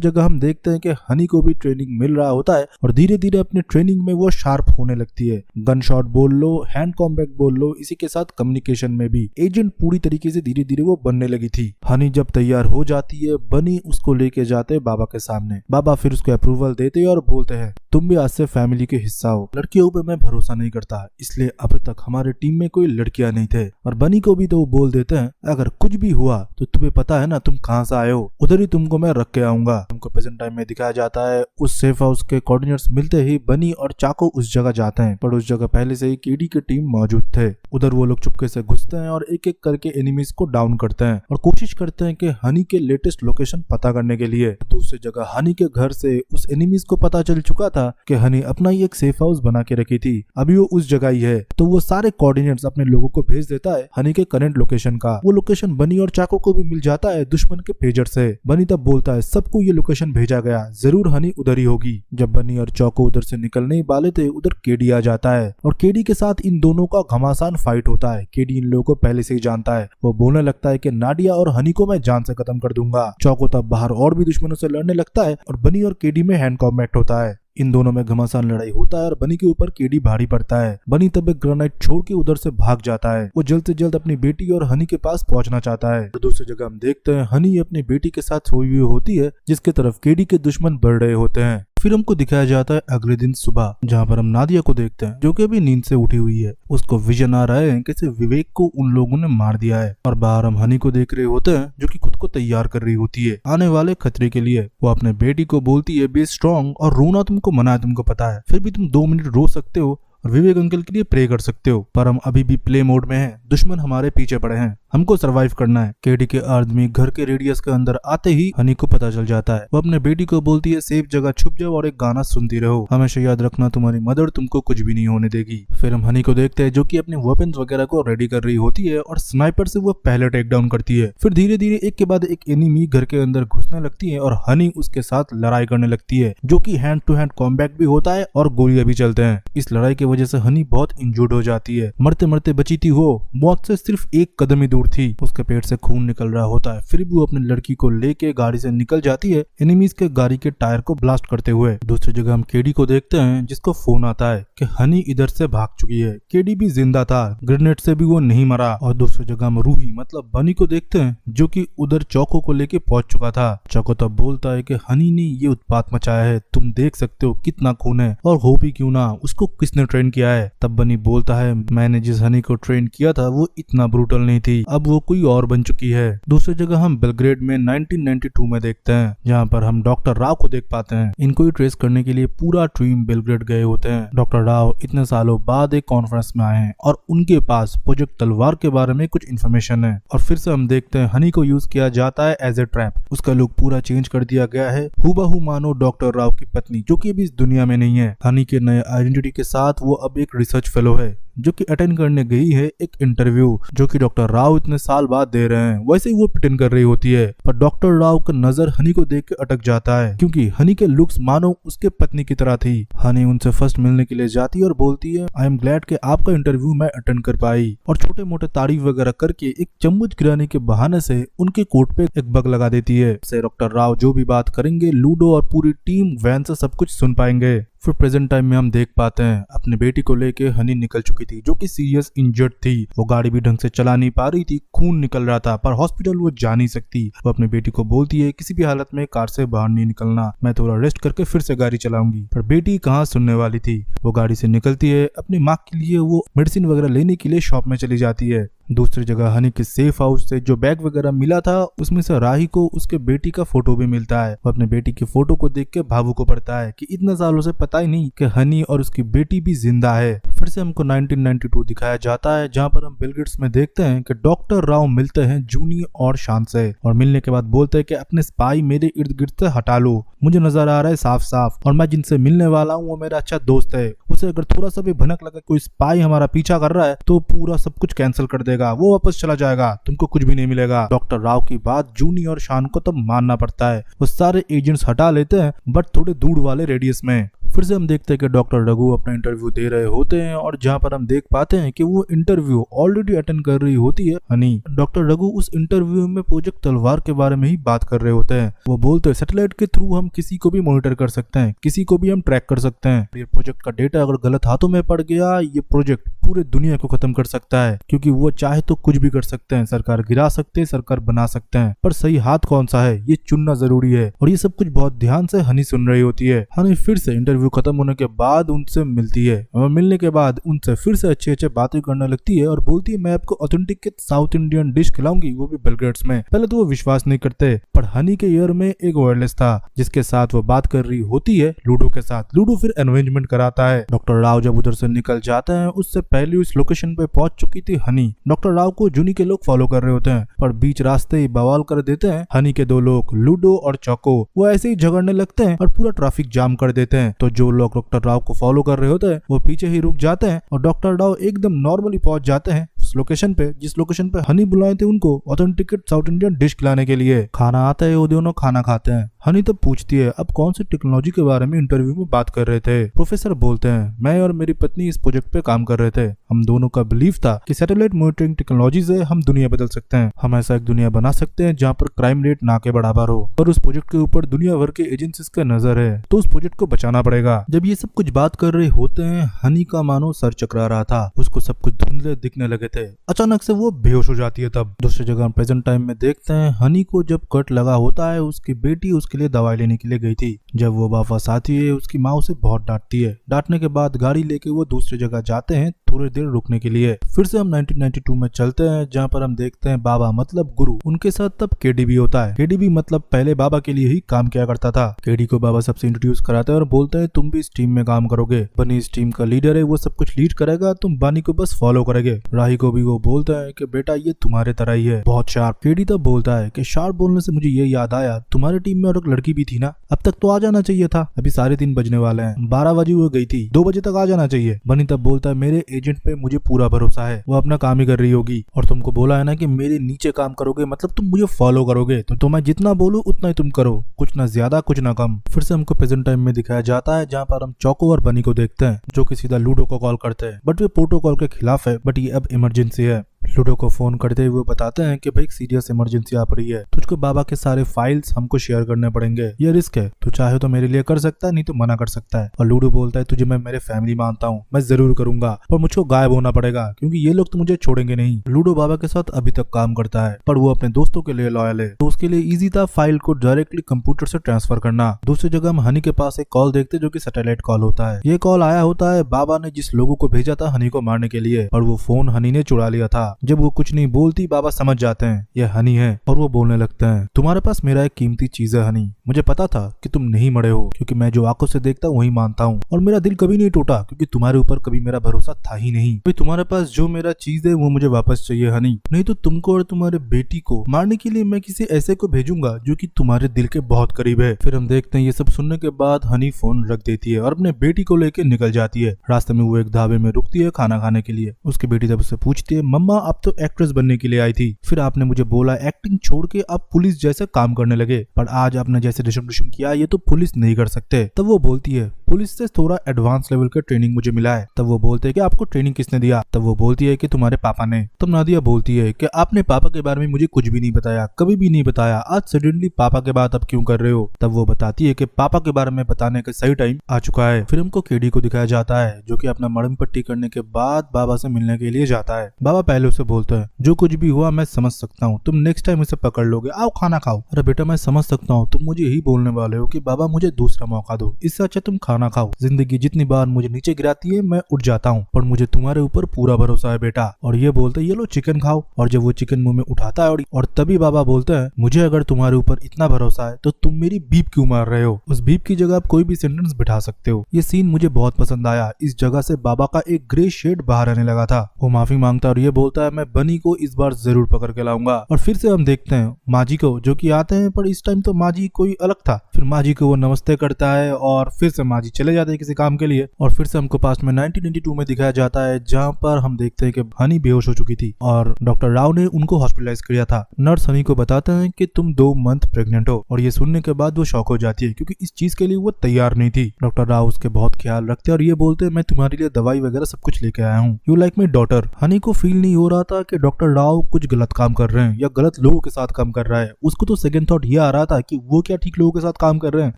जगह हम देखते हैं कि हनी को भी ट्रेनिंग मिल रहा होता है और धीरे धीरे अपनी ट्रेनिंग में वो शार्प होने लगती है। गन शॉट बोल लो, हैंड कॉम्बैट बोल लो, इसी के साथ कम्युनिकेशन में भी एजेंट पूरी तरीके से धीरे धीरे वो बनने लगी थी। हनी जब तैयार हो जाती है बनी उसको लेके जाते बाबा के सामने। बाबा फिर उसको अप्रूवल देते और बोलते हैं तुम भी आज से फैमिली के हिस्सा हो। लड़कियों पे मैं भरोसा नहीं करता इसलिए अब तक हमारे टीम में कोई लड़कियां नहीं थे। और बनी को भी तो वो बोल देते हैं अगर कुछ भी हुआ तो तुम्हें पता है ना तुम कहां से आए हो, उधर ही तुमको मैं रख के आऊंगा। तुमको प्रेजेंट टाइम में दिखाया जाता है उस सेफ हाउस के कोऑर्डिनेटर्स मिलते ही बनी और चाको उस जगह जाते हैं, पर उस जगह पहले से ही केडी की टीम मौजूद थे। उधर वो लोग चुपके से घुसते हैं और एक एक करके एनिमीज को डाउन करते हैं और कोशिश करते हैं कि हनी के लेटेस्ट लोकेशन पता करने के लिए। दूसरी जगह हनी के घर से उस एनिमीज को पता चल चुका था कि हनी अपना ही एक सेफ हाउस बना के रखी थी, अभी वो उस जगह ही है। तो वो सारे कोऑर्डिनेट्स अपने लोगों को भेज देता है हनी के करंट लोकेशन का। वो लोकेशन बनी और चाको को भी मिल जाता है दुश्मन के पेजर से। बनी तब बोलता है सबको ये लोकेशन भेजा गया, जरूर हनी उधर ही होगी। जब बनी और चाको उधर से निकलने ही वाले थे उधर केडी आ जाता है और केडी के साथ इन दोनों का घमासान फाइट होता है। केडी इन लोगों को पहले से ही जानता है। वो बोलने लगता है कि नाडिया और हनी को मैं जान से खत्म कर दूंगा। चाको तब बाहर और भी दुश्मनों से लड़ने लगता है और बनी और केडी में हैंड कॉम्बैट होता है। इन दोनों में घमासान लड़ाई होता है और बनी के ऊपर केडी भारी पड़ता है। बनी तब एक ग्रेनेड छोड़ के उधर से भाग जाता है। वो जल्द से जल्द अपनी बेटी और हनी के पास पहुंचना चाहता है। तो दूसरी जगह हम देखते हैं हनी अपनी बेटी के साथ सोई हुई होती है जिसके तरफ केडी के दुश्मन बढ़ रहे होते हैं। फिर हमको दिखाया जाता है अगले दिन सुबह जहाँ पर हम नादिया को देखते हैं जो कि अभी नींद से उठी हुई है। उसको विजन आ रहा है कैसे विवेक को उन लोगों ने मार दिया है और बाहर हम हनी को देख रहे होते हैं जो कि खुद को तैयार कर रही होती है आने वाले खतरे के लिए। वो अपने बेटी को बोलती है बी स्ट्रॉन्ग और रोना तुमको मना है, तुमको पता है, फिर भी तुम 2 मिनट रो सकते हो और विवेक अंकल के लिए प्रे कर सकते हो, पर हम अभी भी प्ले मोड में हैं, दुश्मन हमारे पीछे पड़े हैं, हमको सरवाइव करना है। केडी के आदमी घर के रेडियस के अंदर आते ही हनी को पता चल जाता है। वो अपने बेटी को बोलती है सेफ जगह छुप जाओ और एक गाना सुनती रहो, हमेशा याद रखना तुम्हारी मदर तुमको कुछ भी नहीं होने देगी। फिर हम हनी को देखते हैं जो कि अपने वेपन्स वगैरह को रेडी कर रही होती है और स्नाइपर से वो पहले टेक डाउन करती है। फिर धीरे धीरे एक के बाद एक एनिमी घर के अंदर घुसने लगती है और हनी उसके साथ लड़ाई करने लगती है जो कि हैंड टू हैंड कॉम्बैट भी होता है और गोलियां भी चलते हैं। इस लड़ाई की वजह से हनी बहुत इंजर्ड हो जाती है, मरते मरते बची थी वो, मौत से सिर्फ एक कदम ही दूर थी। उसके पेट से खून निकल रहा होता है, फिर भी वो अपनी लड़की को लेके गाड़ी से निकल जाती है एनिमीज के गाड़ी के टायर को ब्लास्ट करते हुए। दूसरी जगह हम केडी को देखते हैं जिसको फोन आता है कि हनी इधर से भाग चुकी है। केडी भी जिंदा था, ग्रेनेड से भी वो नहीं मरा। और दूसरी जगह हम रूही मतलब बनी को देखते हैं जो कि उधर चौको को लेके पहुंच चुका था। चौको तब बोलता है कि हनी ने ये उत्पात मचाया है, तुम देख सकते हो कितना खून है, और हो भी क्यों ना, उसको किसने ट्रेन किया है। तब बनी बोलता है मैंने जिस हनी को ट्रेन किया था वो इतना ब्रूटल नहीं थी, अब वो कोई और बन चुकी है। दूसरी जगह हम बेलग्रेड में 1992 में देखते हैं जहाँ पर हम डॉक्टर राव को देख पाते हैं। इनको ही ट्रेस करने के लिए पूरा टीम बेलग्रेड गए होते हैं। डॉक्टर राव इतने सालों बाद एक कॉन्फ्रेंस में आए हैं और उनके पास प्रोजेक्ट तलवार के बारे में कुछ इन्फॉर्मेशन है। और फिर से हम देखते हैं हनी को यूज किया जाता है एज ए ट्रैप। उसका लुक पूरा चेंज कर दिया गया है, हूबहू मानो डॉक्टर राव की पत्नी जो कि अभी इस दुनिया में नहीं है। हनी के नए आइडेंटिटी के साथ वो अब एक रिसर्च फेलो है जो कि अटेंड करने गई है एक इंटरव्यू जो कि डॉक्टर राव इतने साल बाद दे रहे हैं। वैसे ही वो प्रिटेंड कर रही होती है, पर डॉक्टर राव का नजर हनी को देख के अटक जाता है क्योंकि हनी के लुक्स मानो उसके पत्नी की तरह थी। हनी उनसे फर्स्ट मिलने के लिए जाती है और बोलती है आई एम ग्लैड कि आपका इंटरव्यू मैं अटेंड कर पाई, और छोटे मोटे तारीफ वगैरह करके एक चम्मच गिराने के बहाने से उनके कोट पे एक बग लगा देती है। से डॉक्टर राव जो भी बात करेंगे लूडो और पूरी टीम वैन से सब कुछ सुन पाएंगे। फिर प्रेजेंट टाइम में हम देख पाते हैं अपनी बेटी को लेके हनी निकल चुकी थी जो कि सीरियस इंजर्ड थी। वो गाड़ी भी ढंग से चला नहीं पा रही थी, खून निकल रहा था, पर हॉस्पिटल वो जा नहीं सकती। वो अपनी बेटी को बोलती है किसी भी हालत में कार से बाहर नहीं निकलना, मैं थोड़ा रेस्ट करके फिर से गाड़ी चलाऊंगी। पर बेटी कहाँ सुनने वाली थी। वो गाड़ी से निकलती है, अपनी माँ के लिए वो मेडिसिन वगैरह लेने के लिए शॉप में चली जाती है। दूसरी जगह हनी के सेफ हाउस से जो बैग वगैरह मिला था उसमें से राही को उसके बेटी का फोटो भी मिलता है। वो अपने बेटी की फोटो को देख के भावुक हो पड़ता है कि इतने सालों से पता ही नहीं कि हनी और उसकी बेटी भी जिंदा है। फिर से हमको 1992 दिखाया जाता है जहाँ पर हम बिल गेट्स में देखते हैं कि डॉक्टर राव मिलते हैं जूनी और शान से, और मिलने के बाद बोलते हैं कि अपने स्पाई मेरे इर्द गिर्द से हटा लो, मुझे नजर आ रहा है साफ साफ, और मैं जिनसे मिलने वाला हूँ वो मेरा अच्छा दोस्त है, उसे अगर थोड़ा सा भी भनक लगा कोई स्पाई हमारा पीछा कर रहा है तो पूरा सब कुछ कैंसिल कर देगा, वो वापस चला जाएगा, तुमको कुछ भी नहीं मिलेगा। डॉक्टर राव की बात जूनी और शान को तब मानना पड़ता है। वो सारे एजेंट्स हटा लेते हैं बट थोड़े दूर वाले रेडियस में। फिर से हम देखते हैं कि डॉक्टर रघु अपना इंटरव्यू दे रहे होते हैं और जहां पर हम देख पाते हैं कि वो इंटरव्यू ऑलरेडी अटेंड कर रही होती है हनी। डॉक्टर रघु उस इंटरव्यू में प्रोजेक्ट तलवार के बारे में ही बात कर रहे होते हैं। वो बोलते हैं सैटेलाइट के थ्रू हम किसी को भी मॉनिटर कर सकते हैं, किसी को भी हम ट्रैक कर सकते हैं। ये प्रोजेक्ट का डेटा अगर गलत हाथों में पड़ गया, ये प्रोजेक्ट पूरे दुनिया को खत्म कर सकता है, क्योंकि वो चाहे तो कुछ भी कर सकते हैं, सरकार गिरा सकते हैं, सरकार बना सकते हैं, पर सही हाथ कौन सा है ये चुनना जरूरी है। और ये सब कुछ बहुत ध्यान से हनी सुन रही होती है। हनी फिर से इंटरव्यू खत्म होने के बाद उनसे मिलती है और मिलने के बाद उनसे फिर से अच्छे अच्छे बातें करने लगती है और बोलती है मैं आपको ऑथेंटिक साउथ इंडियन डिश खिलाऊंगी, वो भी बिल गेट्स में। पहले तो वो विश्वास नहीं करते, पर हनी के ईयर में एक वायरलेस था जिसके साथ वो बात कर रही होती है लूडो के साथ। लूडो फिर एनवेंजमेंट कराता है। डॉक्टर राव जब उधर से निकल जाते हैं उससे पहले उस लोकेशन पे पहुंच चुकी थी हनी। डॉक्टर राव को जूनी के लोग फॉलो कर रहे होते हैं, पर बीच रास्ते ही बवाल कर देते हैं हनी के दो लोग, लूडो और चौको। वो ऐसे ही झगड़ने लगते हैं और पूरा ट्रैफिक जाम कर देते हैं। तो जो लोग डॉक्टर राव को फॉलो कर रहे होते हैं वो पीछे ही रुक जाते हैं और डॉक्टर राव एकदम नॉर्मली पहुंच जाते हैं उस लोकेशन पे जिस लोकेशन पे हनी बुलाए थे उनको ऑथेंटिक साउथ इंडियन डिश खिलाने के लिए। खाना आता है, वो दोनों खाना खाते हैं। हनी तब पूछती है अब कौन सी टेक्नोलॉजी के बारे में इंटरव्यू में बात कर रहे थे। प्रोफेसर बोलते हैं मैं और मेरी पत्नी इस प्रोजेक्ट पे काम कर रहे थे, हम दोनों का बिलीफ था कि सैटेलाइट मॉनिटरिंग टेक्नोलॉजी से हम दुनिया बदल सकते हैं, हम ऐसा एक दुनिया बना सकते हैं जहाँ पर क्राइम रेट ना के बराबर हो, और उस प्रोजेक्ट के ऊपर दुनिया भर के एजेंसीज का नजर है, तो उस प्रोजेक्ट को बचाना पड़ेगा। जब ये सब कुछ बात कर रहे होते हैं हनी का मानो सर चकरा रहा था, उसको सब कुछ धुंधले दिखने लगे थे। अचानक से वो बेहोश हो जाती है। तब दूसरी जगह प्रेजेंट टाइम में देखते हैं हनी को जब कट लगा होता है उसकी बेटी उसके लिए दवाई लेने के लिए गई थी। जब वो वापस आती है उसकी माँ उसे बहुत डांटती है। डांटने के बाद गाड़ी लेके वो दूसरी जगह जाते हैं थोड़ी देर रुकने के लिए। फिर से हम 1992 में चलते हैं जहाँ पर हम देखते हैं बाबा मतलब गुरु, उनके साथ तब केडीबी होता है। केडीबी मतलब पहले बाबा के लिए ही काम किया करता था। केडी को बाबा सबसे इंट्रोड्यूस कराते हैं और बोलते हैं तुम भी इस टीम में काम करोगे, बनी इस टीम का लीडर है, वो सब कुछ लीड करेगा, तुम बानी को बस फॉलो करोगे। राही को भी वो बोलता है कि बेटा ये तुम्हारे तरह ही है, बहुत शार्प। केडी तब बोलता है कि शार्प बोलने से मुझे ये याद आया तुम्हारी टीम में और एक लड़की भी थी ना, अब तक तो आ जाना चाहिए था, अभी 3:30 बजने वाले हैं, 12 बजे वो गई थी, 2 बजे तक आ जाना चाहिए। बनी तब बोलता है मेरे एजेंट पे मुझे पूरा भरोसा है, वो अपना काम ही कर रही होगी, और तुमको बोला है ना कि मेरे नीचे काम करोगे मतलब तुम मुझे फॉलो करोगे, तो मैं जितना बोलूं उतना ही तुम करो, कुछ ना ज्यादा कुछ ना कम। फिर से हमको प्रेजेंट टाइम में दिखाया जाता है जहाँ पर हम चौको और बनी को देखते हैं जो कि सीधा लूडो को कॉल करते हैं, बट वे प्रोटोकॉल के खिलाफ है, बट ये अब इमरजेंसी है। लूडो को फोन करते हुए बताते हैं कि भाई सीरियस इमरजेंसी आ पड़ी है, तुझको बाबा के सारे फाइल्स हमको शेयर करने पड़ेंगे, ये रिस्क है, तू चाहे तो मेरे लिए कर सकता है नहीं तो मना कर सकता है। और लूडो बोलता है तुझे मैं मेरे फैमिली मानता हूँ, मैं जरूर करूंगा, पर मुझको गायब होना पड़ेगा क्योंकि ये लोग तो मुझे छोड़ेंगे नहीं। लूडो बाबा के साथ अभी तक काम करता है पर वो अपने दोस्तों के लिए लॉयल है, तो उसके लिए ईजी था फाइल को डायरेक्टली कंप्यूटर से ट्रांसफर करना। दूसरी जगह हम हनी के पास एक कॉल देखते जो कि सैटेलाइट कॉल होता है। ये कॉल आया होता है बाबा ने जिस लोगों को भेजा था हनी को मारने के लिए, और वो फोन हनी ने चुरा लिया था। जब वो कुछ नहीं बोलती बाबा समझ जाते हैं ये हनी है और वो बोलने लगते हैं तुम्हारे पास मेरा एक कीमती चीज है हनी, मुझे पता था कि तुम नहीं मरे हो क्योंकि मैं जो आंखों से देखता हूँ वही मानता हूँ, और मेरा दिल कभी नहीं टूटा क्योंकि तुम्हारे ऊपर कभी मेरा भरोसा था ही नहीं। भाई तुम्हारे पास जो मेरा चीज है वो मुझे वापस चाहिए हनी, नहीं तो तुमको और तुम्हारे बेटी को मारने के लिए मैं किसी ऐसे को भेजूंगा जो कि तुम्हारे दिल के बहुत करीब है। फिर हम देखते हैं ये सब सुनने के बाद हनी फोन रख देती है और अपने बेटी को लेकर निकल जाती है। रास्ते में वो एक ढाबे में रुकती है खाना खाने के लिए। उसकी बेटी जब उससे पूछती है मम्मा माँ आप तो एक्ट्रेस बनने के लिए आई थी, फिर आपने मुझे बोला एक्टिंग छोड़ के आप पुलिस जैसे काम करने लगे, पर आज आपने जैसे रेजोल्यूशन किया ये तो पुलिस नहीं कर सकते। तब वो बोलती है पुलिस से थोड़ा एडवांस लेवल का ट्रेनिंग मुझे मिला है। तब वो बोलते है कि आपको ट्रेनिंग किसने दिया? तब वो बोलती है कि तुम्हारे पापा ने। तब नादिया बोलती है कि आपने पापा के बारे में मुझे कुछ भी नहीं बताया, कभी भी नहीं बताया, आज सडनली पापा के बात अब क्यों कर रहे हो? तब वो बताती है कि पापा के बारे में बताने का सही टाइम आ चुका है। फिर हमको केडी को दिखाया जाता है जो कि अपना मरहम पट्टी करने के बाद बाबा से मिलने के लिए जाता है। बाबा पहले उसे बोलते हैं जो कुछ भी हुआ मैं समझ सकता हूँ, तुम नेक्स्ट टाइम इसे पकड़ लोगे, आओ खाना खाओ। अरे बेटा मैं समझ सकता हूँ, तुम मुझे यही बोलने वाले हो कि बाबा मुझे दूसरा मौका दो, इससे अच्छा तुम खाना खाओ। जिंदगी जितनी बार मुझे नीचे गिराती है मैं उठ जाता हूँ, पर मुझे तुम्हारे ऊपर पूरा भरोसा है बेटा। और ये बोलते ये लो चिकन खाओ। और जब वो चिकन मुंह में उठाता है और तभी बाबा बोलते हैं मुझे अगर तुम्हारे ऊपर इतना भरोसा है तो तुम मेरी बीप क्यों मार रहे हो? उस बीप की जगह आप कोई भी सेंटेंस बिठा सकते हो। ये सीन मुझे बहुत पसंद आया। इस जगह से बाबा का एक ग्रे शेड बाहर आने लगा था। वो माफी मांगता है और ये बोलता है मैं बनी को इस बार जरूर पकड़ के लाऊंगा। और फिर से हम देखते हैं माजी को जो कि आते हैं, पर इस टाइम तो माजी कोई अलग था। फिर माजी को वो नमस्ते करता है और फिर से माजी चले जाते हैं किसी काम के लिए। और फिर से हमको पास्ट में 1992 में दिखाया जाता है जहाँ पर हम देखते हैं कि हनी बेहोश हो चुकी थी और डॉक्टर राव ने उनको हॉस्पिटलाइज किया था। नर्स हनी को बताते हैं कि तुम 2 मंथ प्रेग्नेंट हो और ये सुनने के बाद वो शॉक हो जाती है क्योंकि इस चीज के लिए वो तैयार नहीं थी। डॉक्टर राव उसके बहुत ख्याल रखते हैं और ये बोलते हैं मैं तुम्हारे लिए दवाई वगैरह सब कुछ लेके आया हूँ, you like my daughter. Honey को फील नहीं हो रहा था कि डॉक्टर राव कुछ गलत काम कर रहे हैं या गलत लोगों के साथ काम कर रहा है। उसको तो सेकंड थॉट ये आ रहा था कि वो क्या ठीक लोगों के साथ काम कर रहे हैं।